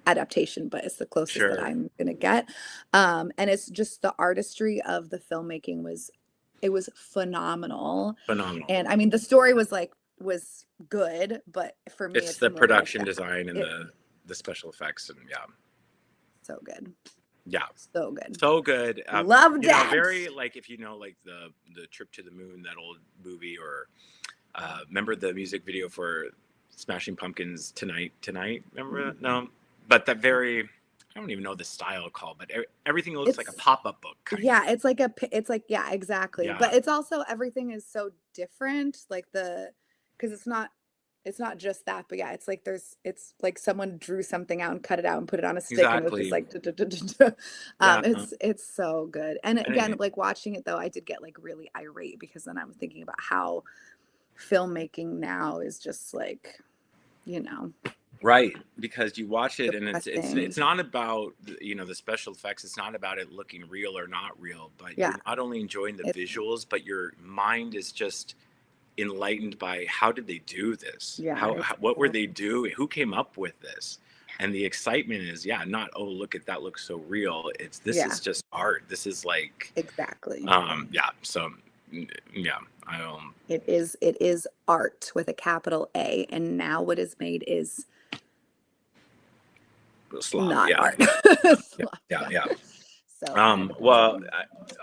adaptation, but it's the closest that sure. I'm gonna get. And it's just the artistry of the filmmaking it was phenomenal. Phenomenal. And I mean the story was good, but for me It's it's the more like production design and it the special effects, and so good. yeah, So good. so good. Loved it. Very like, if like the Trip to the Moon, that old movie, or remember the music video for Smashing Pumpkins, Tonight. Remember that? No, but that very, I don't even know the style called, but everything looks like a It's pop-up book kind yeah, it's like yeah, exactly. Yeah, But it's also everything is so different, like because it's not just that, but yeah, it's like someone drew something out and cut it out and put it on a stick and it was just exactly. like Yeah, it's so good. And again, and like watching it though, I did get like really irate because then I was thinking about how filmmaking now is just like, you know, right, because you watch it and depressing. it's not about the special effects. It's not about it looking real or not real, but Yeah. you're not only enjoying the It, visuals, but your mind is just enlightened by, how did they do this? yeah, it's What were they doing? Who came up with this? And the excitement is, yeah, not, oh, look at that, looks so real. This yeah, is just art. This is like exactly. yeah. So yeah, It is art with a capital A, and now what is made is slob. not Yeah. art. Yeah. So Well,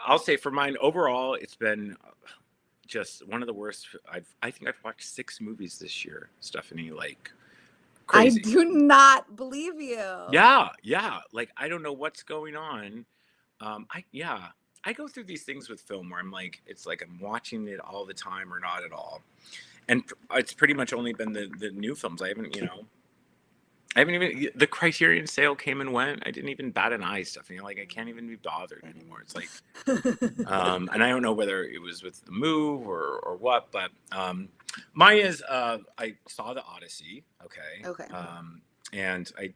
I'll say for mine overall, it's been just one of the worst. I think I've watched 6 movies this year, Stephanie. Like I crazy. do not believe you. Yeah. Like, I don't know what's going on. I go through these things with film where I'm like, it's like I'm watching it all the time or not at all, and it's pretty much only been the new films. I haven't, I haven't even the Criterion sale came and went. I didn't even bat an eye, Stephanie. Like I can't even be bothered anymore. It's like, and I don't know whether it was with the move or what, but mine is I saw the Odyssey. Okay. Okay. And I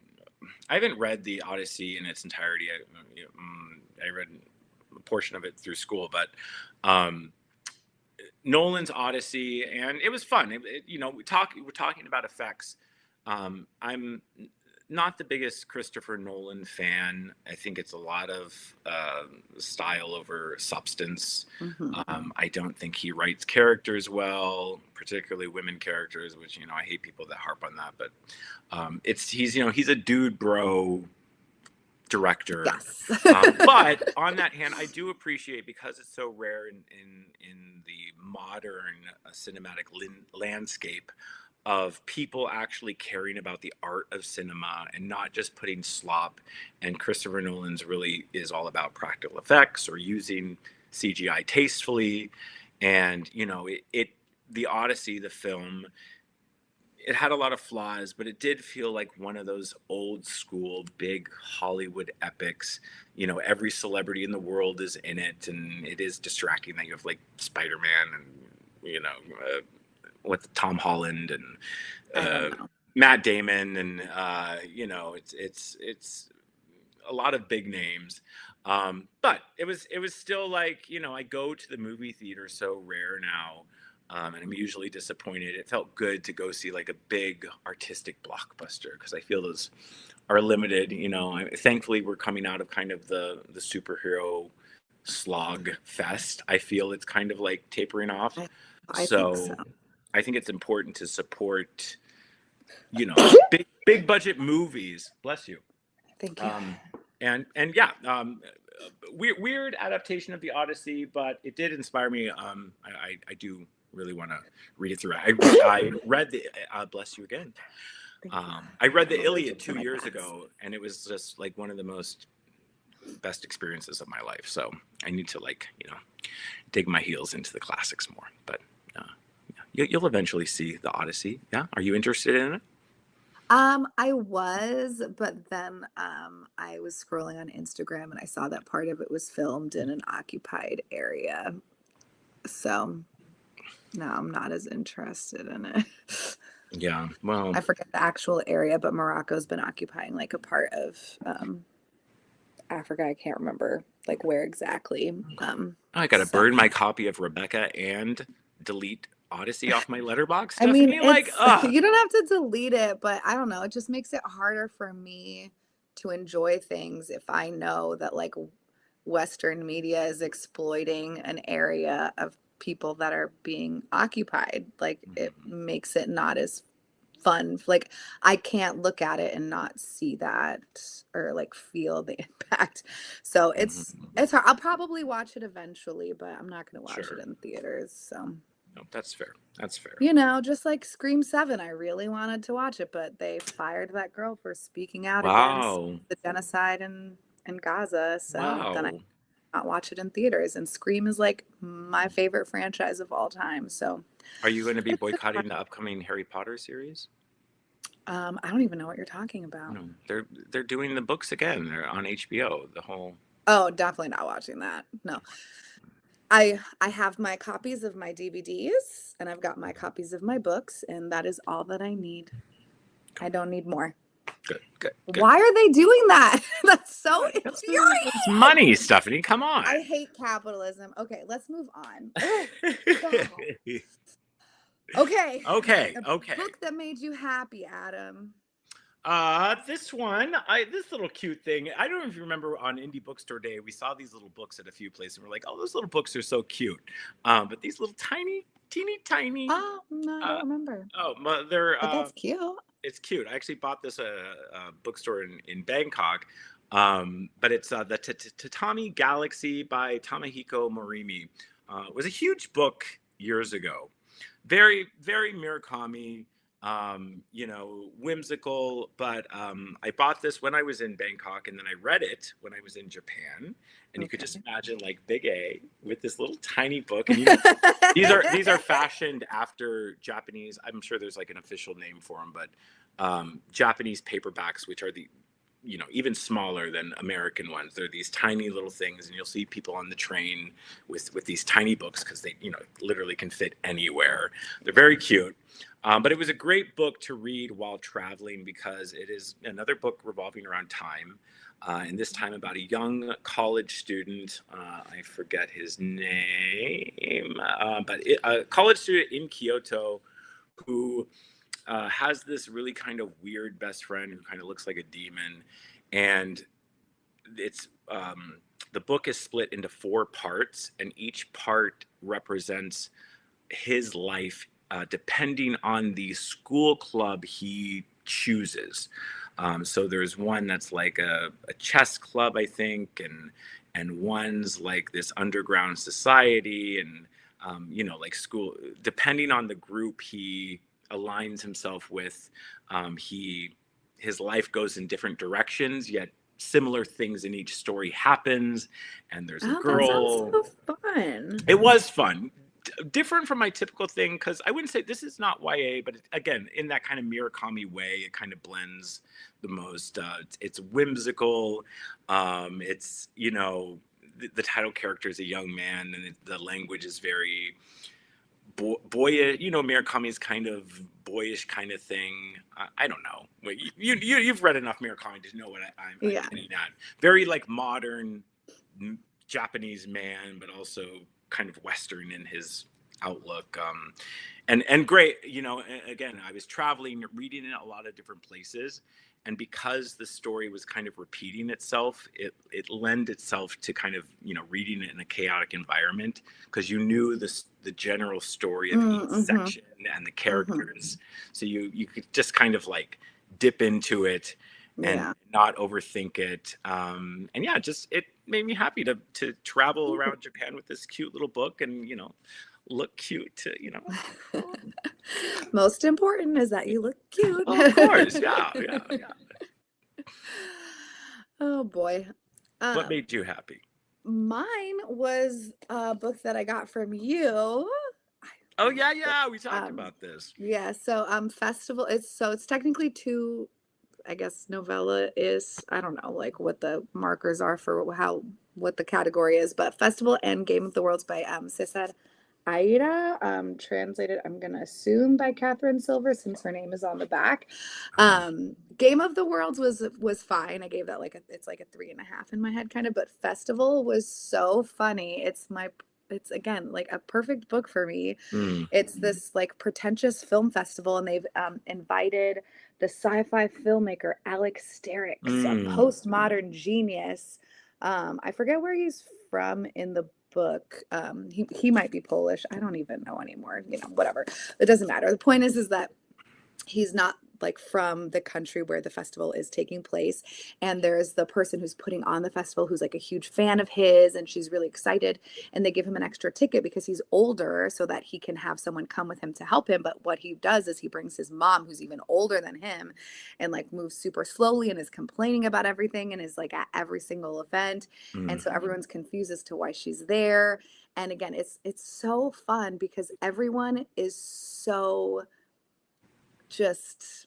haven't read the Odyssey in its entirety. I read a portion of it through school, but Nolan's Odyssey, and it was fun. We're talking about effects. I'm not the biggest Christopher Nolan fan. I think it's a lot of style over substance. I don't think he writes characters well, particularly women characters, which I hate people that harp on that. But he's a dude bro director. Yes. But on that hand, I do appreciate, because it's so rare in the modern cinematic landscape, of people actually caring about the art of cinema and not just putting slop. And Christopher Nolan's really is all about practical effects or using CGI tastefully. And the Odyssey, the film, it had a lot of flaws, but it did feel like one of those old school big Hollywood epics. Every celebrity in the world is in it, and it is distracting that you have like Spider-Man and with Tom Holland and Matt Damon, and it's a lot of big names. But it was still like, I go to the movie theater so rare now. And I'm usually disappointed. It felt good to go see like a big artistic blockbuster, because I feel those are limited. Thankfully we're coming out of kind of the superhero slog fest. I feel it's kind of like tapering off. I think so. I think it's important to support, big budget movies. Bless you. Thank you. And weird adaptation of the Odyssey, but it did inspire me. I do really want to read it through. I read the bless you again. I read the Iliad 2 years ago, and it was just like one of the best experiences of my life. So I need to dig my heels into the classics more. But you'll eventually see the Odyssey. Yeah, are you interested in it? I was, but then I was scrolling on Instagram and I saw that part of it was filmed in an occupied area. So no, I'm not as interested in it. Yeah, well, I forget the actual area, but Morocco's been occupying like a part of Africa. I can't remember like where exactly. I gotta burn my copy of Rebecca and delete Odyssey off my letterbox. I mean, Stephanie, you don't have to delete it, but I don't know. It just makes it harder for me to enjoy things if I know that like Western media is exploiting an area of people that are being occupied. Like it makes it not as fun. Like I can't look at it and not see that or like feel the impact. So it's hard. I'll probably watch it eventually, but I'm not going to watch it in theaters. So no, that's fair. That's fair. Just like Scream 7, I really wanted to watch it, but they fired that girl for speaking out against the genocide in Gaza. So then I not watch it in theaters. And Scream is like my favorite franchise of all time. So are you going to be boycotting the upcoming Harry Potter series? I don't even know what you're talking about. No, they're doing the books again. They're on HBO. The whole. Oh, definitely not watching that. No. I have my copies of my DVDs and I've got my copies of my books, and that is all that I need. I don't need more. Good. Why are they doing that? That's so infuriating. It's money, Stephanie. Come on. I hate capitalism. Okay, let's move on. Okay. Book that made you happy, Adam. This little cute thing. I don't know if you remember on Indie Bookstore Day, we saw these little books at a few places, and we're like, oh, those little books are so cute. But these little teeny tiny. Oh, no, I don't remember. Oh, they're. But that's cute. It's cute. I actually bought this bookstore in Bangkok. But it's the Tatami Galaxy by Tamahiko Morimi. It was a huge book years ago. Very, very Murakami. Whimsical, but I bought this when I was in Bangkok, and then I read it when I was in Japan, and you could just imagine like Big A with this little tiny book, and these are fashioned after Japanese. I'm sure there's like an official name for them, but Japanese paperbacks, which are even smaller than American ones. They're these tiny little things, and you'll see people on the train with these tiny books because they literally can fit anywhere. They're very cute. But it was a great book to read while traveling because it is another book revolving around time. And this time about a young college student. I forget his name, but a college student in Kyoto who has this really kind of weird best friend who kind of looks like a demon. And it's the book is split into 4 parts, and each part represents his life depending on the school club he chooses. So there's one that's like a chess club, I think, and one's like this underground society, and like school. Depending on the group he aligns himself with, his life goes in different directions, yet similar things in each story happens. And there's a Oh, that girl. sounds so fun. It was fun. Different from my typical thing, because I wouldn't say this is not YA, but again, in that kind of Murakami way, it kind of blends the most. It's whimsical. It's the title character is a young man, and the language is very boyish. Murakami's kind of boyish kind of thing. I don't know. You've read enough Murakami to know what I'm getting at. Very like modern Japanese man, but also kind of Western in his outlook. And great. Again, I was traveling, reading in a lot of different places. And because the story was kind of repeating itself, it lent itself to kind of, reading it in a chaotic environment, because you knew the general story of each section and the characters. So you could just kind of like dip into it and not overthink it. And yeah, just it made me happy to travel around Japan with this cute little book and, look cute, Most important is that you look cute. Of course, yeah. Oh boy. What made you happy? Mine was a book that I got from you. Oh yeah, we talked about this. Yeah, so festival. It's technically 2, I guess novella is. I don't know like what the markers are for what the category is, but Festival and Game of the Worlds by Cesar Aira, translated, I'm gonna assume, by Catherine Silver, since her name is on the back. Game of the Worlds was fine. I gave that it's like a 3.5 in my head kind of, but Festival was so funny. It's again like a perfect book for me. It's this like pretentious film festival, and they've invited the sci-fi filmmaker Alex Sterix, a postmodern genius. I forget where he's from in the book. He might be Polish. I don't even know anymore. Whatever. It doesn't matter. The point is that he's not like from the country where the festival is taking place, and there's the person who's putting on the festival who's like a huge fan of his, and she's really excited, and they give him an extra ticket because he's older so that he can have someone come with him to help him. But what he does is he brings his mom, who's even older than him, and like moves super slowly and is complaining about everything and is like at every single event. And so everyone's confused as to why she's there. And again, it's so fun because everyone is so just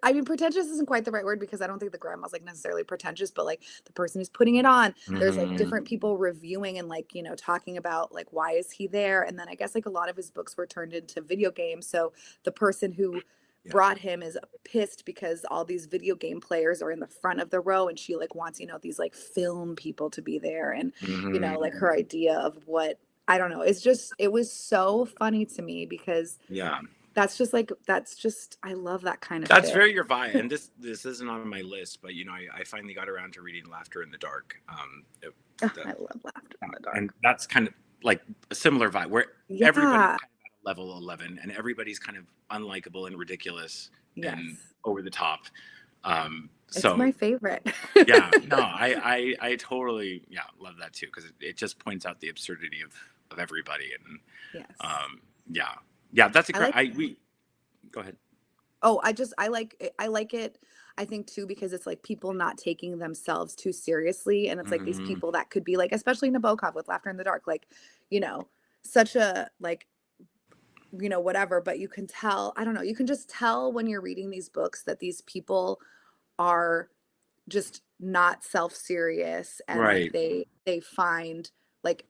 I mean, pretentious isn't quite the right word, because I don't think the grandma's like necessarily pretentious, but like the person who's putting it on, there's like different people reviewing and like, talking about like, why is he there? And then I guess like a lot of his books were turned into video games. So the person who brought him is pissed because all these video game players are in the front of the row, and she like wants, these like film people to be there. And, like her idea of what, I don't know. It was so funny to me because that's just, I love that kind of That's shit. very your vibe. And this isn't on my list, but I finally got around to reading Laughter in the Dark. I love Laughter in the Dark. And that's kind of like a similar vibe where everybody's kind of at a level 11 and everybody's kind of unlikable and ridiculous and over the top. It's my favorite. I totally love that too, because it just points out the absurdity of everybody. And that's a great. Go ahead. Oh, I like it. I think too, because it's like people not taking themselves too seriously, and it's like these people that could be like, especially Nabokov with Laughter in the Dark, like, such a like you know, whatever, but you can tell, I don't know, you can just tell when you're reading these books that these people are just not self-serious, and like Right. they find like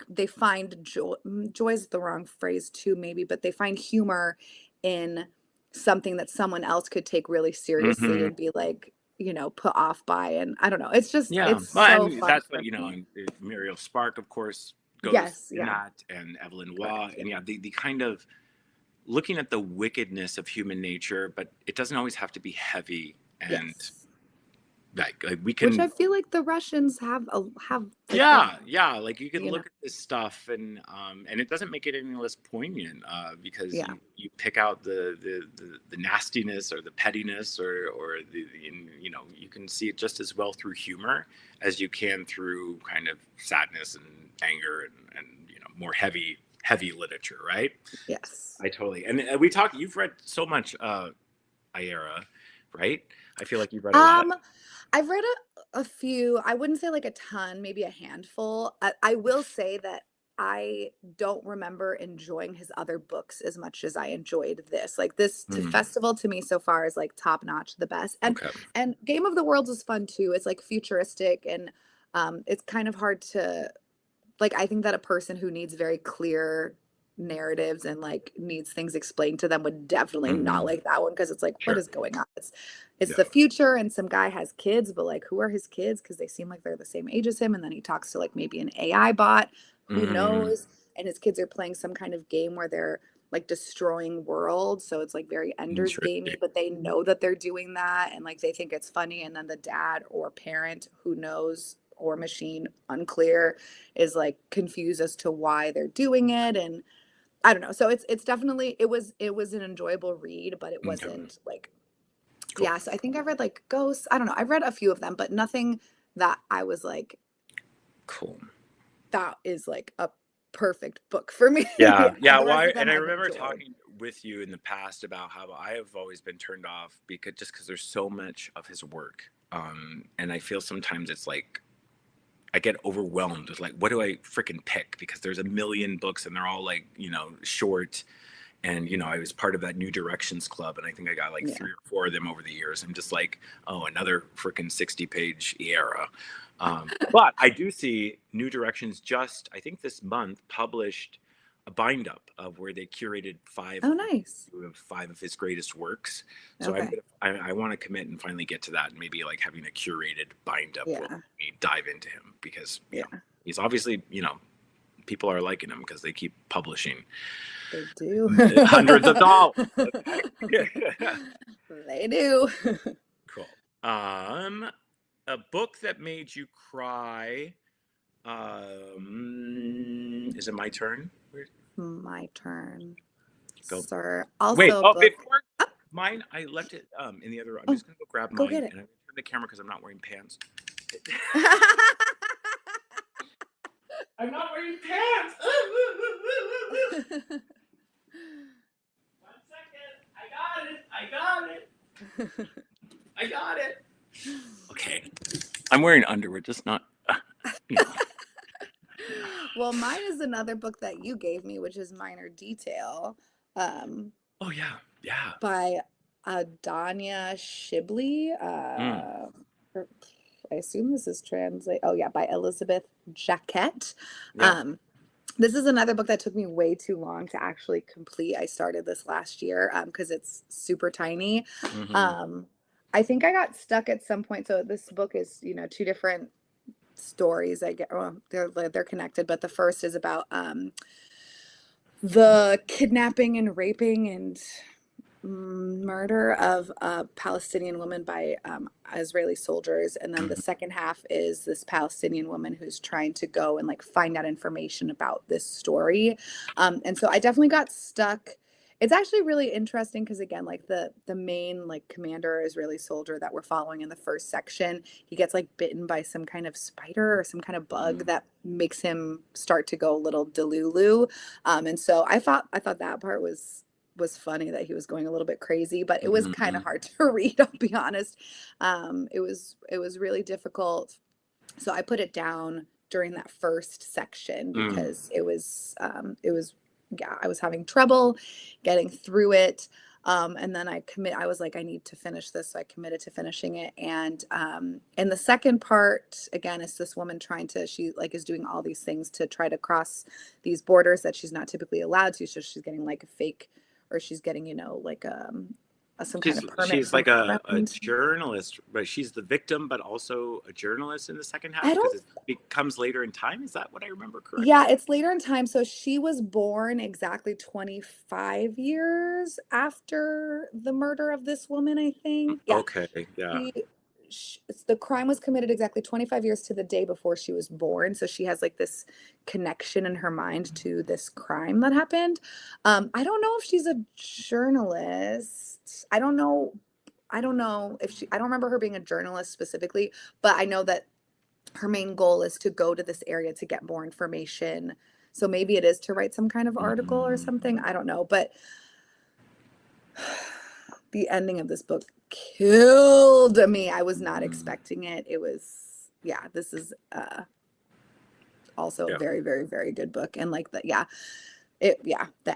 they find joy is the wrong phrase too maybe, but they find humor in something that someone else could take really seriously Hmm. and be like, you know, put off by. And I don't know, it's just Yeah. it's Well, so and fun that's what, for you know, me. and Muriel Spark, of course, goes Yes, in yeah, that, and Evelyn Waugh. correct, yeah. And yeah, the kind of looking at the wickedness of human nature, but it doesn't always have to be heavy. And Yes, like we which I can, feel like the Russians have like that, yeah, like you can you know. look at this stuff, and it doesn't make it any less poignant, because Yeah. you pick out the nastiness or the pettiness, or and, you know, you can see it just as well through humor as you can through kind of sadness and anger, and you know, more heavy literature, right? Yes. I totally, and we talked. You've read so much, Iera, right? I feel like you've read a lot. Um, I've read a few. I wouldn't say like a ton, maybe a handful. I will say that I don't remember enjoying his other books as much as I enjoyed this. Like this to Mm, festival to me so far is like top notch, the best. okay. And Game of the Worlds is fun too. It's like futuristic, and it's kind of hard to like, I think that a person who needs very clear narratives and like needs things explained to them would definitely not Hmm. like that one, because it's like, what Sure. is going on? It's Yeah. the future, and some guy has kids, but like, who are his kids? Because they seem like they're the same age as him. And then he talks to like maybe an AI bot, who Mm, knows? And his kids are playing some kind of game where they're like destroying worlds. So it's like very Ender's interesting. Gamey, but they know that they're doing that, and like they think it's funny. And then the dad or parent, who knows, or machine, unclear, is like confused as to why they're doing it. And I don't know. So it's definitely, it was an enjoyable read, but it Okay. wasn't like, Cool. yeah, so I think I read like Ghosts. I don't know. I've read a few of them, but nothing that I was like, Cool. that is like a perfect book for me. Yeah, yeah. The Well, rest of and them I I've remember enjoyed. talking with you in the past about how I have always been turned off because there's so much of his work, and I feel sometimes it's like I get overwhelmed with like, what do I freaking pick? Because there's a million books and they're all like, you know, short. And you know, I was part of that New Directions club, and I think I got like Yeah. 3 or 4 of them over the years. I'm just like, oh, another freaking 60-page era. But I do see New Directions just, I think this month, published a bind up of where they curated Oh, nice. five of his greatest works. So Okay. I want to commit and finally get to that, and maybe like having a curated bind up will let Yeah. me dive into him, because you know, Yeah. he's obviously, you know, people are liking him because they keep publishing They do. hundreds of dollars. Okay. They do. Cool. A book that made you cry. Is it my turn? My turn, Go. sir. Wait. Also a Oh, book. before mine, I left it in the other room. I'm Oh, just gonna go grab go mine, get it. and I'm gonna turn the camera because I'm not wearing pants. I'm not wearing pants. 1 second. I got it. I got it. Okay. I'm wearing underwear, just not. You know. Well, mine is another book that you gave me, which is Minor Detail, um, Oh yeah. Yeah. by Danya Shibley. Mm, Or- I assume this is translate. Oh yeah, by Elizabeth Jacquet. yeah. Um, this is another book that took me way too long to actually complete. I started this last year because it's super tiny. Hmm. Um, I think I got stuck at some point. So this book is, you know, two different stories. I get, well, they're connected, but the first is about the kidnapping and raping and murder of a Palestinian woman by Israeli soldiers. And then the second half is this Palestinian woman who's trying to go and like find out information about this story. And so I definitely got stuck. It's actually really interesting because again, like the main like commander Israeli soldier that we're following in the first section, he gets like bitten by some kind of spider or some kind of bug Mm, that makes him start to go a little delulu. And so I thought that part was funny, that he was going a little bit crazy, but it was kind of mm, hard to read, I'll be honest. It was really difficult. So I put it down during that first section mm, because it was yeah, I was having trouble getting through it. And then I was like, I need to finish this. So I committed to finishing it. And the second part, again, is this woman she like is doing all these things to try to cross these borders that she's not typically allowed to. So she's getting like a fake, or she's getting, like some kind of permit She's from like a a friend. journalist, but she's the victim, but also a journalist in the second half I because don't it becomes later in time. Is that what I remember Yeah, correctly? it's later in time. So she was born exactly 25 years after the murder of this woman, I think. Yeah. Okay, yeah. She, the crime was committed exactly 25 years to the day before she was born. So she has like this connection in her mind to this crime that happened. I don't know if she's a journalist. I don't know if I don't remember her being a journalist specifically, but I know that her main goal is to go to this area to get more information. So maybe it is to write some kind of article or Mm, something. I don't know. But the ending of this book killed me. I was not mm, expecting it. It was, yeah, this is also a yeah, very, very, very good book. And like the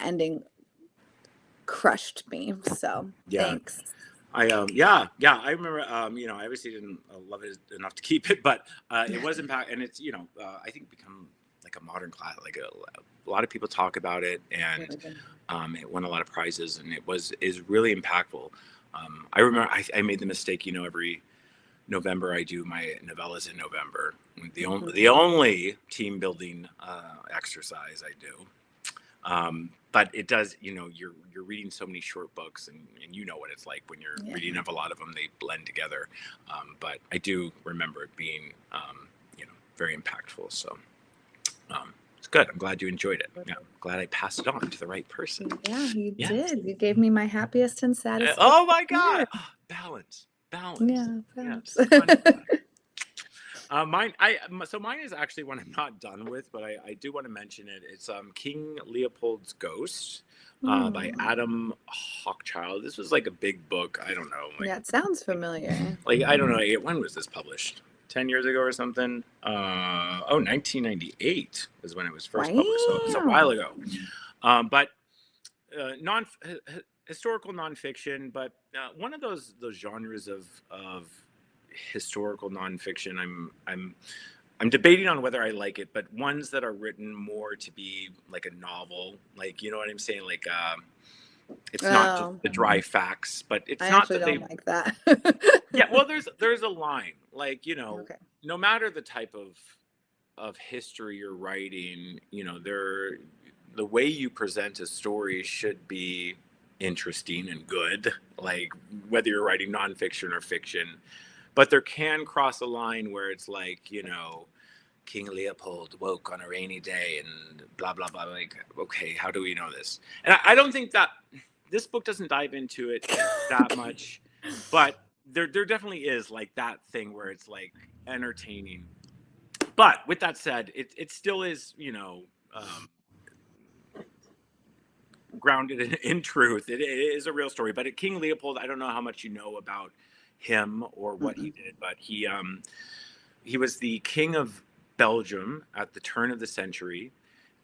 ending crushed me. So yeah. thanks. I remember. I obviously didn't love it enough to keep it, but it was impact, and it's I think become like a modern class. Like a lot of people talk about it, and it won a lot of prizes, and is really impactful. I remember I made the mistake. Every November I do my novellas in November. The only team building exercise I do. But it does, you're reading so many short books, and you know what it's like when you're Yeah. reading of a lot of them, they blend together. But I do remember it being, very impactful. So it's good. I'm glad you enjoyed it. Yeah, glad I passed it on to the right person. Yeah, you Yeah. did. You gave me my happiest and saddest book Oh of my the year. God. Balance. Balance. Yeah, Yes. thanks. Contrast. Mine is actually one I'm not done with, but I do want to mention it. It's King Leopold's Ghost by Hmm. Adam Hochschild. This was like a big book. I don't know, Yeah, it sounds like, familiar. like I don't know. When was this published? 10 years ago or something? 1998 is when it was first published. So it's a while Wow. ago. But non historical nonfiction, but one of those genres of historical nonfiction. I'm debating on whether I like it, but ones that are written more to be like a novel, like you know what I'm saying, like it's not just Oh, the dry facts, but I it's not actually that don't they. like that. Yeah, well, there's a line, like Okay. no matter the type of history you're writing, the way you present a story should be interesting and good, like whether you're writing nonfiction or fiction. But there can cross a line where it's like, King Leopold woke on a rainy day and blah blah blah. Like, okay, how do we know this? And I don't think that this book doesn't dive into it that much, but there definitely is like that thing where it's like entertaining. But with that said, it still is, um, grounded in truth. It is a real story. But at King Leopold, I don't know how much you know about him or what he Mm-mm. did, but he was the king of Belgium at the turn of the century.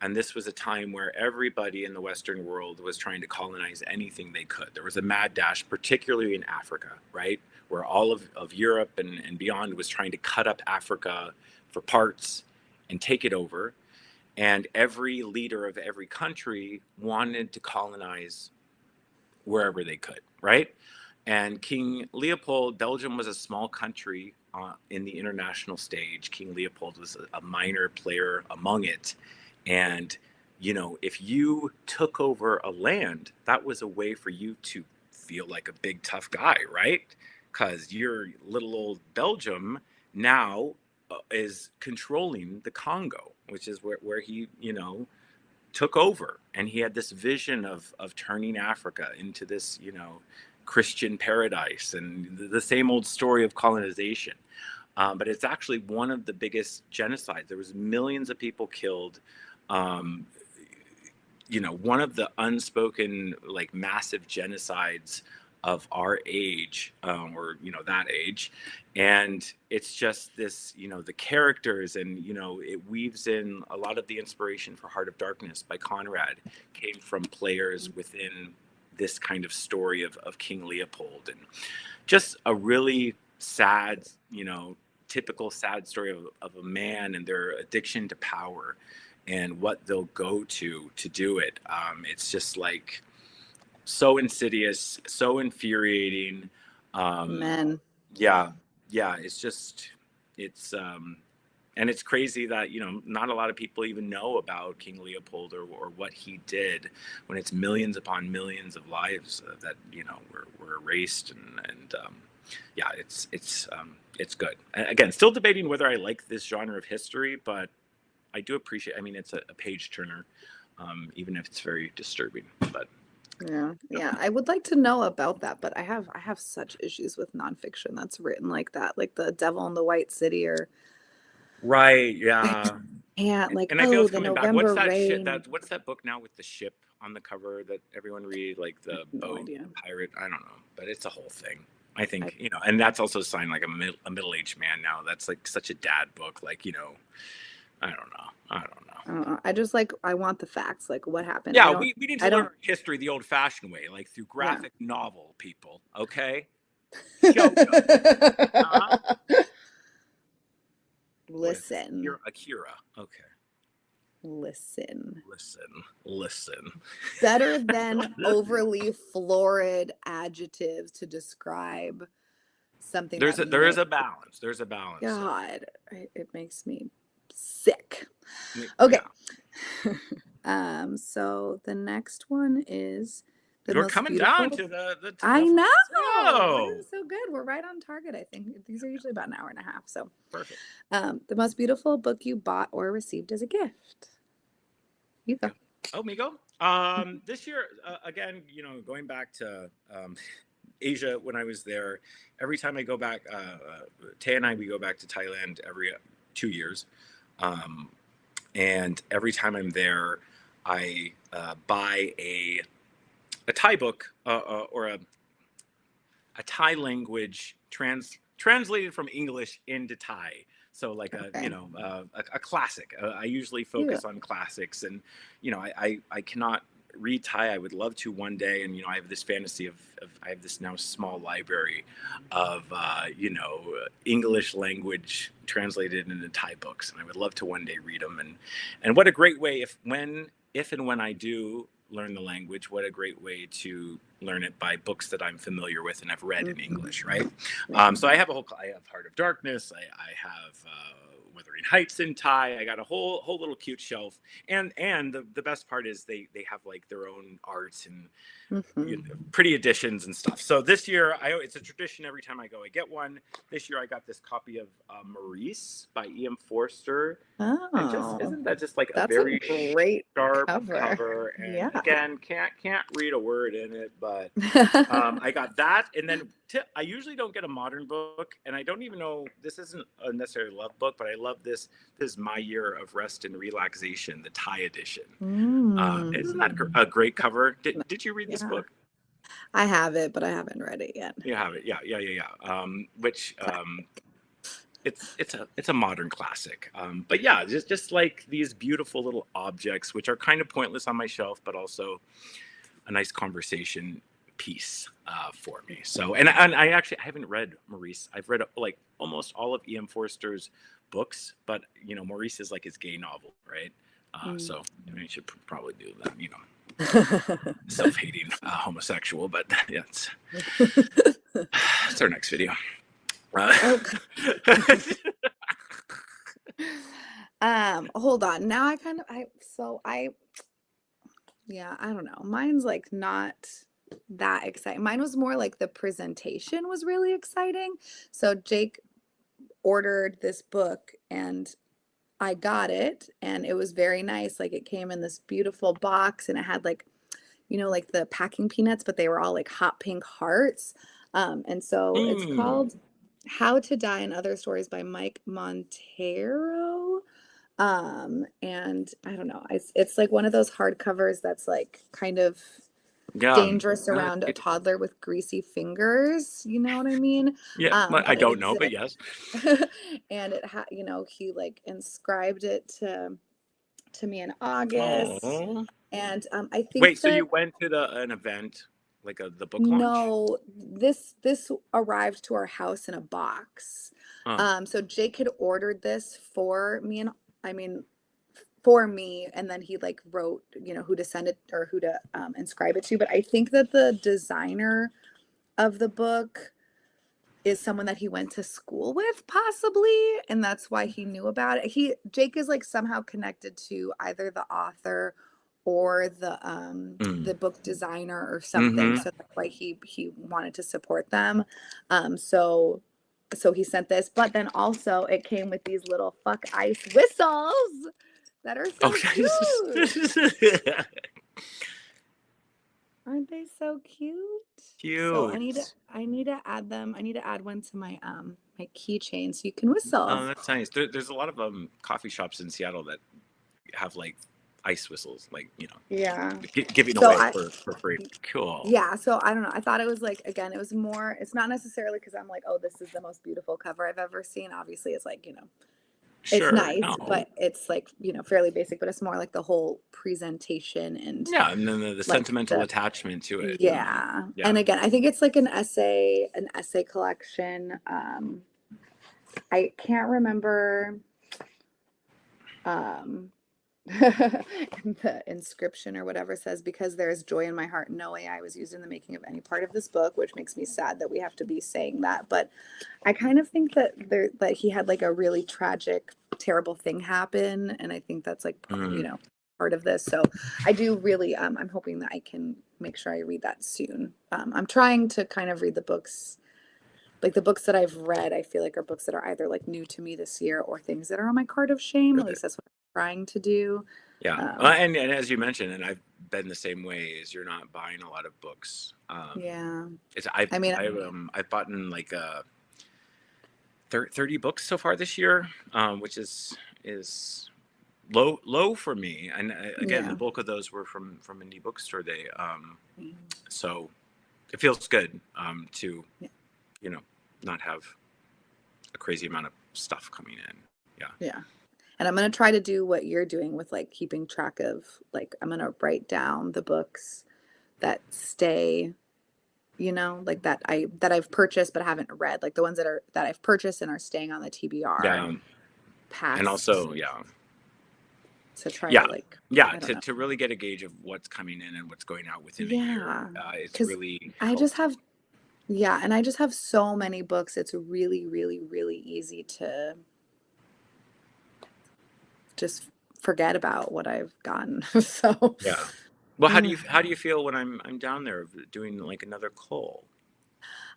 And this was a time where everybody in the Western world was trying to colonize anything they could. There was a mad dash, particularly in Africa, right? Where all of Europe and beyond was trying to cut up Africa for parts and take it over. And every leader of every country wanted to colonize wherever they could, right? And King Leopold, Belgium was a small country in the international stage. King Leopold was a minor player among it. And, if you took over a land, that was a way for you to feel like a big, tough guy, right? Because your little old Belgium now is controlling the Congo, which is where he, took over, and he had this vision of turning Africa into this, Christian paradise, and the same old story of colonization. But it's actually one of the biggest genocides. There was millions of people killed. Um, one of the unspoken, like massive genocides of our age, or that age, and it's just this, the characters, and it weaves in a lot of the inspiration for Heart of Darkness by Conrad came from players within this kind of story of King Leopold, and just a really sad, typical sad story of a man and their addiction to power and what they'll go to do it. It's just like so insidious, so infuriating. Men. Yeah, yeah. It's and it's crazy that not a lot of people even know about King Leopold or what he did, when it's millions upon millions of lives that were erased, and yeah, it's good. Again, still debating whether I like this genre of history, but I do appreciate. I mean, it's a page turner, even if it's very disturbing. But Yeah, I would like to know about that, but I have such issues with nonfiction that's written like that, like The Devil in the White City, or right, I yeah. can't, like, And I feel oh, it's the coming back. What's November that shit? Rain. What's that book now with the ship on the cover that everyone read, like I the have no boat, idea. the pirate? I don't know, but it's a whole thing. I I think and that's also signed like a middle-aged man now. That's like such a dad book. Like I don't know. I don't know. I don't know. I just like I want the facts, like what happened. Yeah, we need to I learn don't our history the old-fashioned way, like through yeah. graphic novel. People, okay? Show us. Uh-huh. What is this? Listen. Akira. Okay. Listen. Listen. Better than overly florid adjectives to describe something that There is a balance. There's a balance. God, it makes me sick. Yeah. Okay. So the next one is the We're most coming beautiful. down to the I know. Oh, This is so good. We're right on target, I think. These are usually about an hour and a half. So, perfect. the most beautiful book you bought or received as a gift. You go. Oh, me go. This year, again, going back to Asia when I was there, every time I go back, Tay and I, we go back to Thailand every 2 years. And every time I'm there, I buy a Thai book, or a Thai language translated from English into Thai. So like Okay. a classic. I usually Yeah. focus on classics, and I cannot read Thai. I would love to one day, and I have this fantasy of I have this now small library of English language translated into Thai books, and I would love to one day read them. And what a great way, if and when I do learn the language, what a great way to learn it by books that I'm familiar with and I've read in English, right? So I have I have Heart of Darkness, I have Wuthering Heights in Thai. I got a whole little cute shelf, and the best part is they have like their own art and pretty editions and stuff. So this year, it's a tradition. Every time I go, I get one. This year, I got this copy of Maurice by E.M. Forster. And isn't that just like a That's very a great sharp cover. cover? And Yeah. again, can't read a word in it, but I got that. And then I usually don't get a modern book, and I don't even know, this isn't a necessarily love book, but I love this. This is My Year of Rest and Relaxation, the Thai edition. Isn't that a great cover? Did you read this book? I have it, but I haven't read it yet. You have it, yeah. Which it's a modern classic, but yeah, just like these beautiful little objects, which are kind of pointless on my shelf, but also a nice conversation piece for me. So, and I actually haven't read Maurice. I've read like almost all of E.M. Forster's books, but Maurice is like his gay novel, right? So you should probably do that. Self-hating homosexual, but yeah, it's our next video. Hold on. Now I don't know. Mine's like not that exciting. Mine was more like the presentation was really exciting. So Jake ordered this book and I got it, and it was very nice. Like it came in this beautiful box, and it had like, like the packing peanuts, but they were all like hot pink hearts. And so it's called How to Die and Other Stories by Mike Monteiro. And I don't know, it's like one of those hardcovers that's like kind of Yeah. dangerous No, that's around a cute. toddler with greasy fingers. You know what I mean? Yeah. Well, I But it don't know, but exists. yes. And it had, you know, he like inscribed it to me in August. Oh. And I think Wait, so you that went to an event, like the book launch? no, this arrived to our house in a box. Oh. So Jake had ordered this for me and I mean for me, and then he like wrote, you know, who to send it or who to inscribe it to. But I think that the designer of the book is someone that he went to school with, possibly, and that's why he knew about it. Jake is like somehow connected to either the author or Mm. the book designer or something. Mm-hmm. So that's why he wanted to support them. So he sent this, but then also it came with these little fuck ice whistles that are Oh, so cute. Aren't they so cute? So cute. I need to add them. I need to add one to my keychain so you can Oh, whistle. that's nice. There's a lot of coffee shops in Seattle that have like ice whistles, like Yeah. giving So away I for free. Cool. yeah, so I don't know. I thought it was like again, it was more it's not necessarily because I'm like, oh, this is the most beautiful cover I've ever seen. Obviously, it's like, you know, it's Sure. nice, No. but it's like, you know, fairly basic, but it's more like the whole presentation and Yeah, and then the like sentimental the attachment to it. yeah. Yeah. And again, I think it's like an essay collection. I can't remember um the inscription or whatever says because there is joy in my heart no AI was used in the making of any part of this book, which makes me sad that we have to be saying that, but I kind of think that he had like a really tragic terrible thing happen, and I think that's like you Mm. know part of this. So I do really I'm hoping that I can make sure I read that soon. I'm trying to kind of read the books, like the books that I've read, I feel like are books that are either like new to me this year or things that are on my card of shame. At Good. least that's what I'm trying to do. Yeah, Um, and as you mentioned, and I've been the same way, is you're not buying a lot of books. yeah. It's I've I mean, I've bought in like 30 books so far this year, which is low for me. And again, the yeah. bulk of those were from Indie Bookstore Day. So it feels good to Yeah. you know not have a crazy amount of stuff coming in. Yeah. Yeah. And I'm going to try to do what you're doing with like keeping track of, like, I'm going to write down the books that stay, you know, like that I've purchased but haven't read, like the ones that I've purchased and are staying on the TBR Yeah. And past also, yeah. to try Yeah. to like, Yeah, I don't to, know. to really get a gauge of what's coming in and what's going out within a year, Yeah. it's Cause really I just helped. have, yeah. And I just have so many books. It's really, really, really easy to just forget about what I've gotten. So, Yeah. Well, uh, how do you feel when I'm down there doing like another call?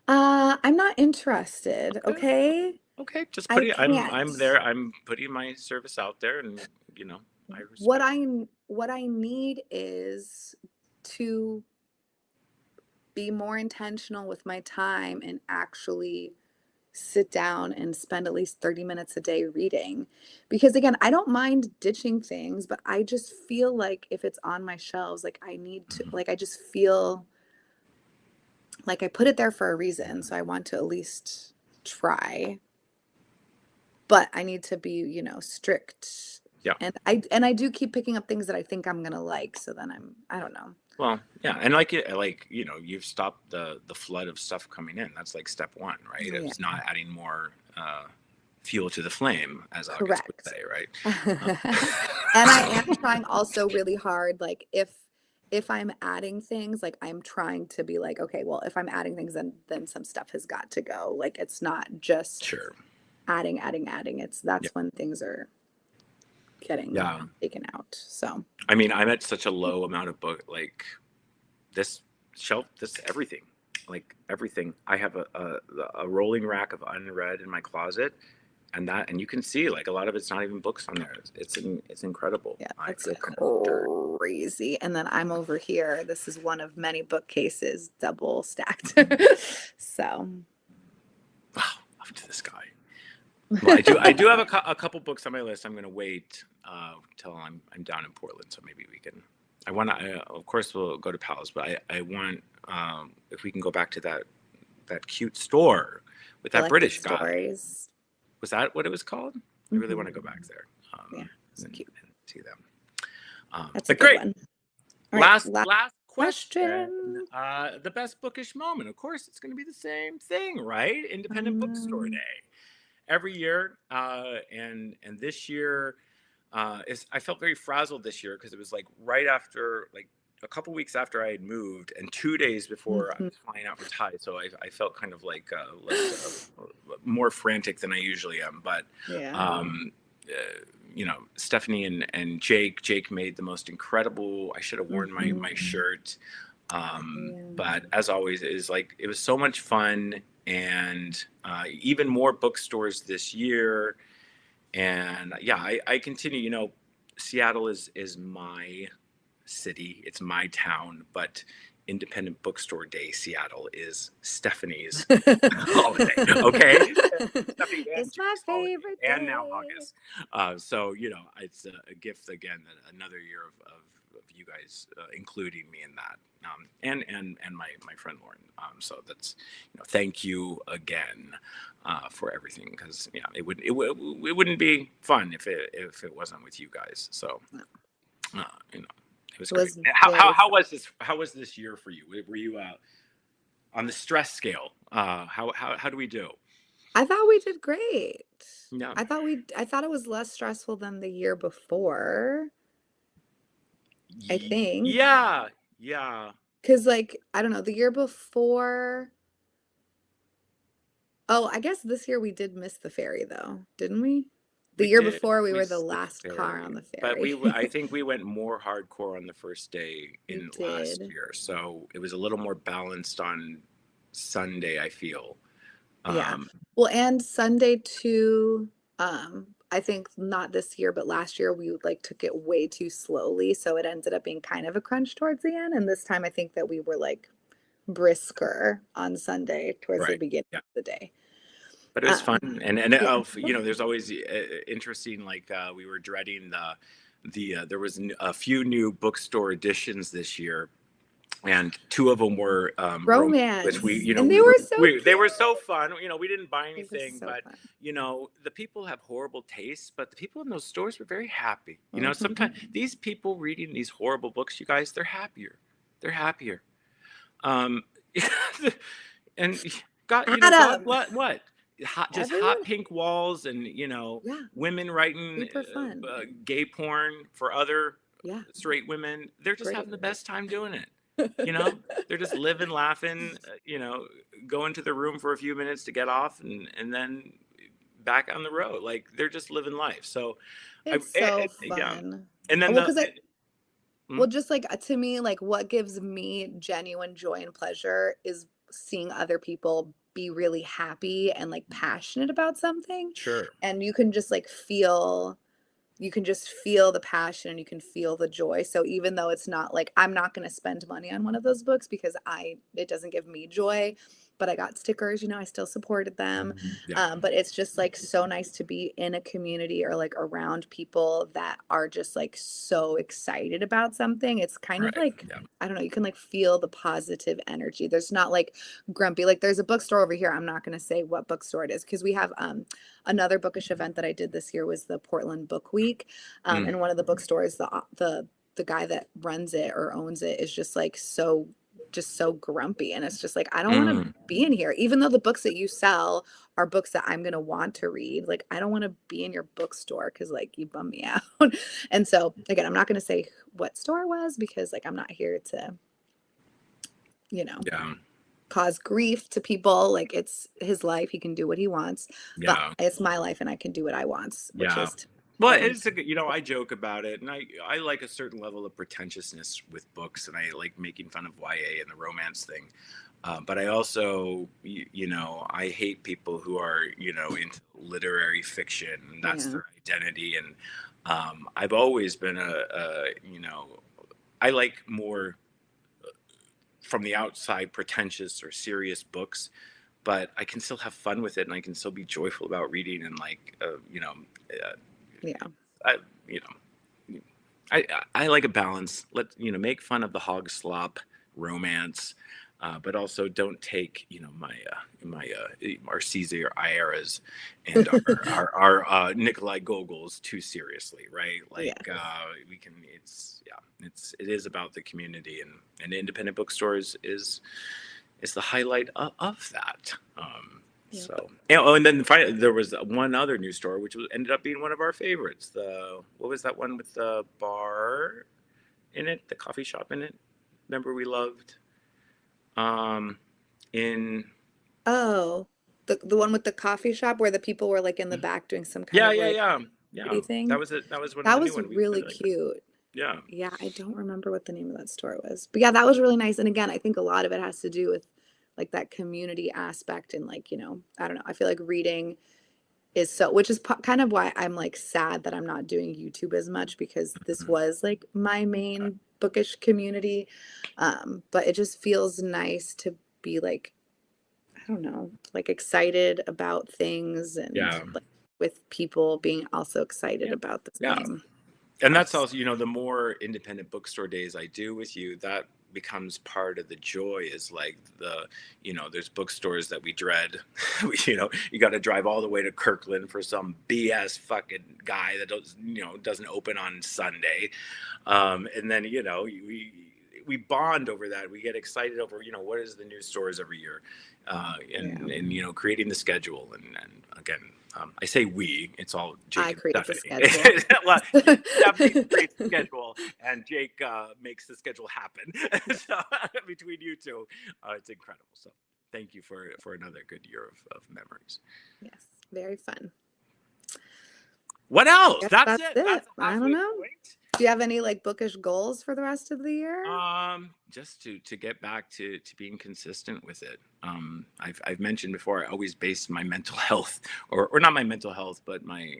I'm not interested. Okay. Okay. Okay. Just I put it. can't. I'm there. I'm putting my service out there, and I What respect. I what I need is to be more intentional with my time and actually sit down and spend at least 30 minutes a day reading. Because again, I don't mind ditching things, but I just feel like if it's on my shelves, like I need to, Mhm. like I just feel like I put it there for a reason. So I want to at least try, but I need to be, you know, strict. Yeah. And I do keep picking up things that I think I'm gonna like. So then I don't know. Well, yeah, and like you've stopped the flood of stuff coming in. That's like step one, right? Yeah, It's not adding more fuel to the flame, as August would correct. say, right? Uh, And I am trying also really hard, like if I'm adding things, like I'm trying to be like, okay, well, if I'm adding things, then some stuff has got to go. Like it's not just sure. adding. It's Yeah. that's when things are getting Yeah. taken out. So I mean, I'm at such a low amount of book, like this shelf, this everything, like everything. I have a rolling rack of unread in my closet, and you can see like a lot of it's not even books on there. It's incredible. yeah, I that's feel kind of dirt. crazy. And then I'm over here. This is one of many bookcases double stacked. So Wow, up to this guy. Well, I do have a couple books on my list. I'm gonna wait till I'm down in Portland, so maybe we can I want to, of course, we'll go to Palace, but I want, if we can go back to that cute store with that Collected British guy. Stories. Was that what it was called? I really want to go back there. Yeah, it's and, cute. and see them. That's a But good great. one. All right, Last question. question. The best bookish moment. Of course, it's going to be the same thing, right? Independent Bookstore Um, Day every year, and this year, I felt very frazzled this year because it was like right after, like a couple weeks after I had moved, and 2 days before I mhm. was flying out for Thai. So I felt kind of like more frantic than I usually am. But Yeah. Stephanie and Jake made the most incredible. I should have worn my shirt. But as always, it was so much fun, and even more bookstores this year. And yeah, I continue. Seattle is my city. It's my town, but Independent Bookstore Day Seattle is Stephanie's holiday. Okay, Stephanie and It's my Jake's holiday, favorite and now day. August. So it's a gift again, another year of you guys including me in that, and my friend Lauren. So that's thank you again for everything, because it wouldn't be fun if it wasn't with you guys. So it was It great. was How very how was this year for you? Were you on the stress scale? How do we do? I thought we did great. Yeah. I thought it was less stressful than the year before, I think. Yeah. Yeah. Cause like, I don't know, the year before. Oh, I guess this year we did miss the ferry though, didn't we? The We year did before we were the miss the last car on ferry, the but ferry. I think we went more hardcore on the first day We in last did. year, so it was a little more balanced on Sunday, I feel. Yeah. Um, Well, and Sunday too, I think not this year, but last year we like took it way too slowly, so it ended up being kind of a crunch towards the end. And this time I think that we were like brisker on Sunday towards the right. beginning Yeah. of the day. But it was fun, and Yeah. there's always interesting. Like we were dreading there was a few new bookstore editions this year, and two of them were romance, which Romance. we And they were so they were cute. so fun. We didn't buy They were anything, so but fun. the people have horrible tastes, but the people in those stores were very happy. Mhm. Sometimes these people reading these horrible books, you guys, they're happier. They're happier. Um, and God, God, Adam. what? Just hot Everyone. pink walls, and Yeah. women writing Super fun. gay porn for other Yeah. straight women. They're just Great. having the best time doing it. They're just living, laughing, going to the room for a few minutes to get off, and then back on the road. Like they're just living life. So It's so yeah. fun. And then Well, because Hmm? well, just like to me, like what gives me genuine joy and pleasure is seeing other people be really happy and like passionate about something. Sure. And you can just feel the passion and you can feel the joy. So even though it's not like I'm not going to spend money on one of those books because it doesn't give me joy, but I got stickers, I still supported them. Yeah. But it's just like so nice to be in a community or like around people that are just like so excited about something. It's kind of Right. like, Yeah. I don't know, you can like feel the positive energy. There's not like grumpy, like there's a bookstore over here. I'm not going to say what bookstore it is because we have another bookish event that I did this year was the Portland Book Week. And one of the bookstores, the guy that runs it or owns it is just like so grumpy, and it's just like I don't want to be in here, even though the books that you sell are books that I'm going to want to read. Like I don't want to be in your bookstore because like you bum me out. And so again, I'm not going to say what store it was because like I'm not here to Yeah. cause grief to people. Like it's his life, he can do what he wants. Yeah. But it's my life and I can do what I want, which Yeah. is Well, it's I joke about it, and I like a certain level of pretentiousness with books, and I like making fun of YA and the romance thing. But I also, I hate people who are, into literary fiction, and that's their identity. And I've always been I like more from the outside pretentious or serious books, but I can still have fun with it, and I can still be joyful about reading, and like, yeah. I, you know, I like a balance. Make fun of the hog slop romance, but also don't take our Caesar Ieras and our Nikolai Gogols too seriously, right? Yeah. Like we can. It is about the community, and independent bookstores is the highlight of that. Yep. So, and then finally, there was one other news story, which ended up being one of our favorites. What was that one with the bar in it, the coffee shop in it? Remember we loved in Oh, the one with the coffee shop where the people were like in the back doing some kind yeah of yeah like yeah yeah. activity thing. That was it. That was one of That the new was ones. We really really liked it. cute. Yeah. Yeah, I don't remember what the name of that store was. But yeah, that was really nice. And again, I think a lot of it has to do with like that community aspect and like, I don't know. I feel like reading is which is kind of why I'm like sad that I'm not doing YouTube as much because this Mhm. was like my main bookish community. But it just feels nice to be like, I don't know, like excited about things and Yeah. like with people being also excited Yeah. about the Yeah. same And that's stuff. also, the more independent bookstore days I do with you, that becomes part of the joy is like there's bookstores that we dread. You got to drive all the way to Kirkland for some BS fucking guy that doesn't open on Sunday. And then, we bond over that. We get excited over, what is the new stores every year, Yeah. and creating the schedule. And again, I say we, it's all I Jake and create the Stephanie. schedule. Well, Stephanie creates the schedule, and Jake makes the schedule happen. So between you two, it's incredible. So thank you for another good year of memories. Yes, very fun. What else? Guess That's that's it. it. That's the I don't halfway know. point. Do you have any like bookish goals for the rest of the year? Just to get back to being consistent with it. I've mentioned before. I always base my mental health, or not my mental health, but my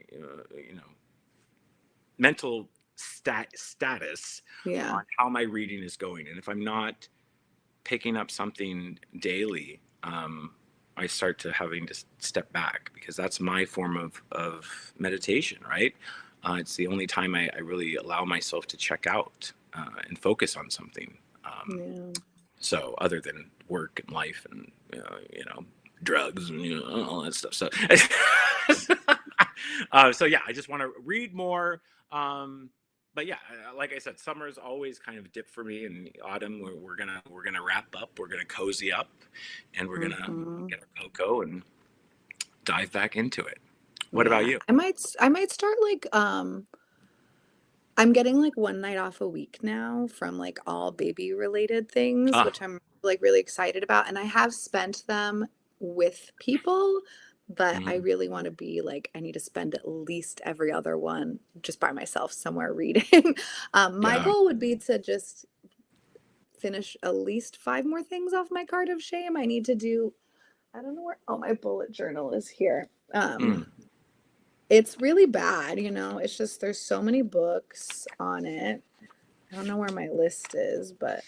mental status Yeah. on how my reading is going. And if I'm not picking up something daily, I start to having to step back because that's my form of meditation, right? It's the only time I really allow myself to check out and focus on something. Yeah. So other than work and life and drugs and all that stuff. So so yeah, I just want to read more. But yeah, like I said, summer is always kind of dip for me. And autumn, we're gonna wrap up. We're gonna cozy up, and we're gonna Mhm. get our cocoa and dive back into it. What about Yeah. you? I might start like I'm getting like one night off a week now from like all baby related things, Ah, which I'm like really excited about. And I have spent them with people, but I mhm. really want to be like, I need to spend at least every other one just by myself somewhere reading. My Yeah. goal would be to just finish at least 5 more things off my card of shame. I need to do, I don't know where, oh, my bullet journal is here. Mm. It's really bad, it's just there's so many books on it. I don't know where my list is, but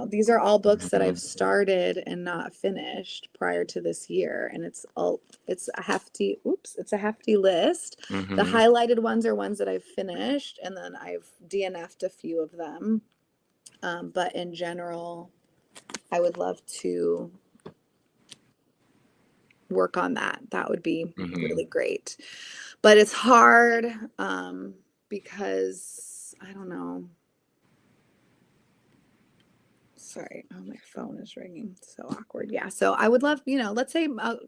these are all books that I've Mhm. started and not finished prior to this year. And it's a hefty list. The Mhm. highlighted ones are ones that I've finished, and then I've DNF'd a few of them. But in general, I would love to work on that. That would be Mhm. really great. But it's hard because I don't know. Sorry, oh, my phone is ringing. So awkward. Yeah. So I would love, let's say a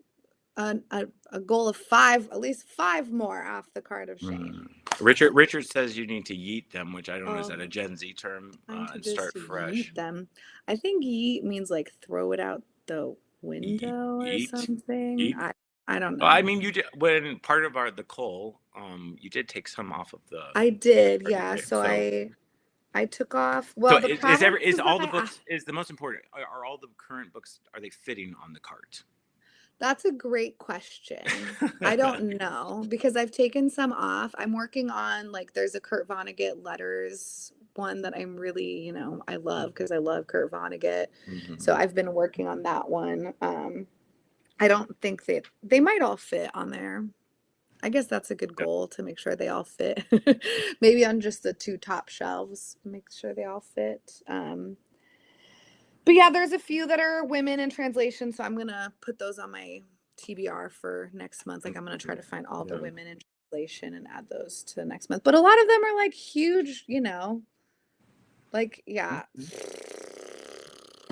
goal of 5, at least 5 more off the card of Mm. shame. Richard says you need to yeet them, which I don't know, is that a Oh, Gen Z term? time to And just start fresh. yeet them. I think yeet means like throw it out the Yeet, window or yeet, something. yeet. I don't Well, I know. mean, you did when part of the coal. You did take some off of the I did, card of yeah. shame. So So, I took off. Well, the problem is is that all the books is the most important? Are all the current books are they fitting on the cart? that's a great question. I don't know because I've taken some off. I'm working on like there's a Kurt Vonnegut letters one that I'm really, I love because I love Kurt Vonnegut. So Mhm. I've been working on that one. I don't think they might all fit on there. I guess that's a good Yep. goal to make sure they all fit. Maybe on just the two top shelves, make sure they all fit. But yeah, there's a few that are women in translation, so I'm gonna put those on my TBR for next month. Like I'm gonna try to find all the Yeah. women in translation and add those to next month. But a lot of them are like huge, you know, like yeah. Mhm.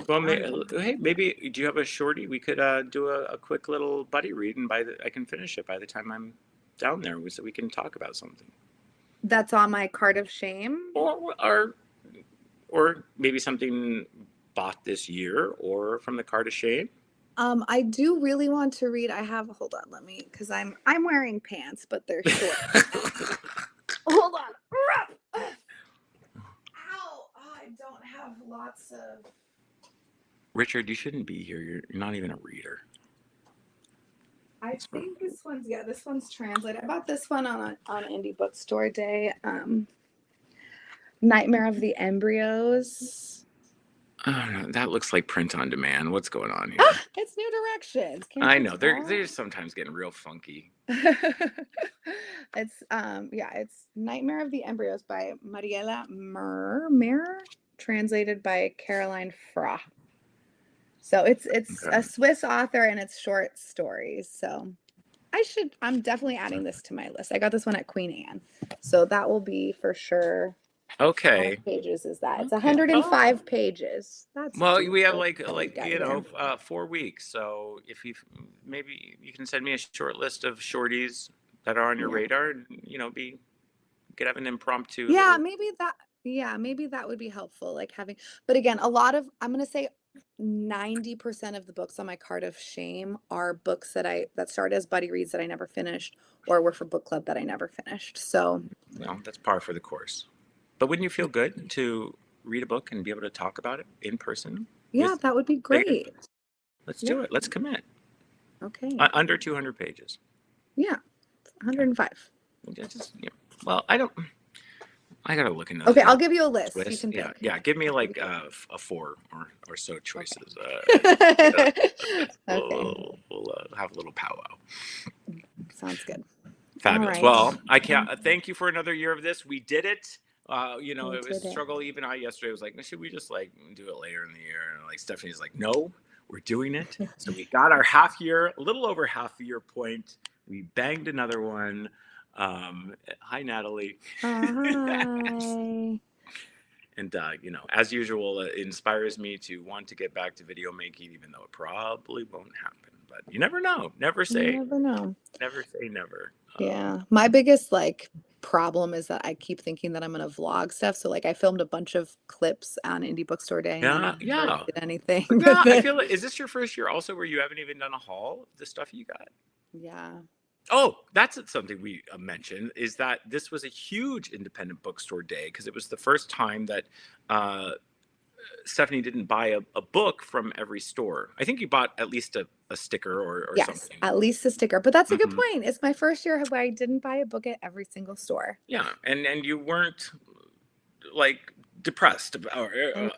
Well, I don't know. hey, maybe do you have a shorty? We could do a quick little buddy read, and I can finish it by the time I'm down there, so we can talk about something, That's on my card of shame. or or maybe something bought this year, or from the card of shame. I do really want to read. I have hold on, let me because I'm wearing pants, but they're short. Hold on. Ow! Oh, I don't have lots of. Richard, you shouldn't be here. You're not even a reader. I think this one's translated. I bought this one on Indie Bookstore Day. Nightmare of the Embryos. That looks like print on demand. What's going on here? Ah, it's New Directions. Can't I you know tell? they're sometimes getting real funky. It's yeah, it's Nightmare of the Embryos by Mariela Mer, translated by Caroline Fra. So it's Okay. a Swiss author and it's short stories. So I'm definitely adding this to my list. I got this one at Queen Anne. So that will be for sure. How many Okay. pages is that? It's Okay. Oh, 105 pages. That's well, we have doable. We'll get there. 4 weeks. So if you maybe you can send me a short list of shorties that are on your Yeah. radar, and be could have an impromptu Yeah, little. maybe that would be helpful. Like having, but again, a lot of, I'm gonna say 90% of the books on my card of shame are books that started as buddy reads that I never finished or were for book club that I never finished. So That's par for the course. But wouldn't you feel good to read a book and be able to talk about it in person yeah, with? that would be great. Let's Yeah. do it. Let's commit. Okay. Under 200 pages. Yeah. Okay. 105. Well, I gotta look into Okay, the I'll give you a list. You Swiss. can Yeah, pick. yeah. Give me I'll give like you a four or so choices. Okay. Okay. We'll have a little powwow. Sounds good. All Fabulous. right. Well, I can't. Thank you for another year of this. We did it. We It was did a it. struggle. Even I yesterday was like, should we just like do it later in the year? And like Stephanie's like, no, we're doing it. So we got our half year, a little over half year point. We banged another one. Hi, Natalie. Hi. And as usual, it inspires me to want to get back to video making, even though it probably won't happen. But you never know. You never know. Never say never. Yeah. My biggest like problem is that I keep thinking that I'm gonna vlog stuff. So like I filmed a bunch of clips on Indie Bookstore Day and then I Yeah, never yeah. did anything Yeah, with I it. feel like, is this your first year also where you haven't even done a haul of the stuff you got? Yeah. Oh, that's something we mentioned is that this was a huge independent bookstore day because it was the first time that uh, Stephanie didn't buy a book from every store. I think you bought at least a sticker or Yes, something. at least a sticker. But that's a good Hmm. point. It's my first year where I didn't buy a book at every single store. Yeah, and you weren't like depressed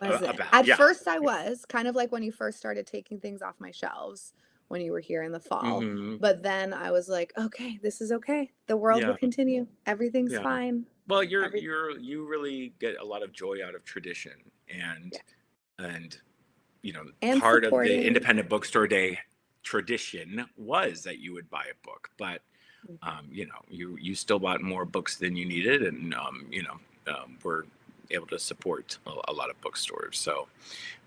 I wasn't. about At yeah. first, I was kind of like when you first started taking things off my shelves when you were here in the fall. Hmm. But then I was like, okay, this is okay. The world will Yeah, continue. Everything's yeah. fine. Well, Every you really get a lot of joy out of tradition and yeah. and And part of the supporting. independent bookstore day tradition was that you would buy a book, but Mhm. you still bought more books than you needed, and were able to support a lot of bookstores. So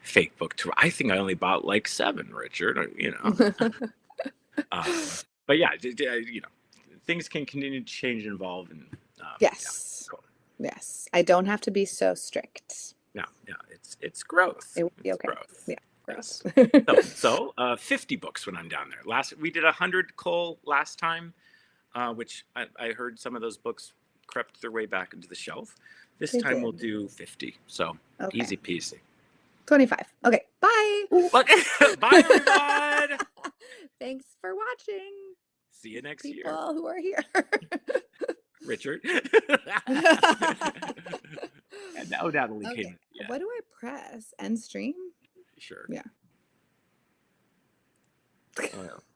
fake book tour. I think I only bought like 7, Richard. Um, but yeah, things can continue to change and evolve, and yeah, Yes. cool. Yes. I don't have to be so strict. Yeah, yeah, it's growth. It will be It's okay. growth. Yeah. Yes. Growth. So 50 books when I'm down there. We did 100 Cole last time, which I heard some of those books crept their way back into the shelf. This They time we'll did. do 50. So Okay. easy peasy. 25. Okay. Bye. Bye, everyone. Thanks for watching. See you next year, People who are here. Richard. And now Natalie Okay. came. Yeah, What do I press? End stream? sure. Yeah. Oh,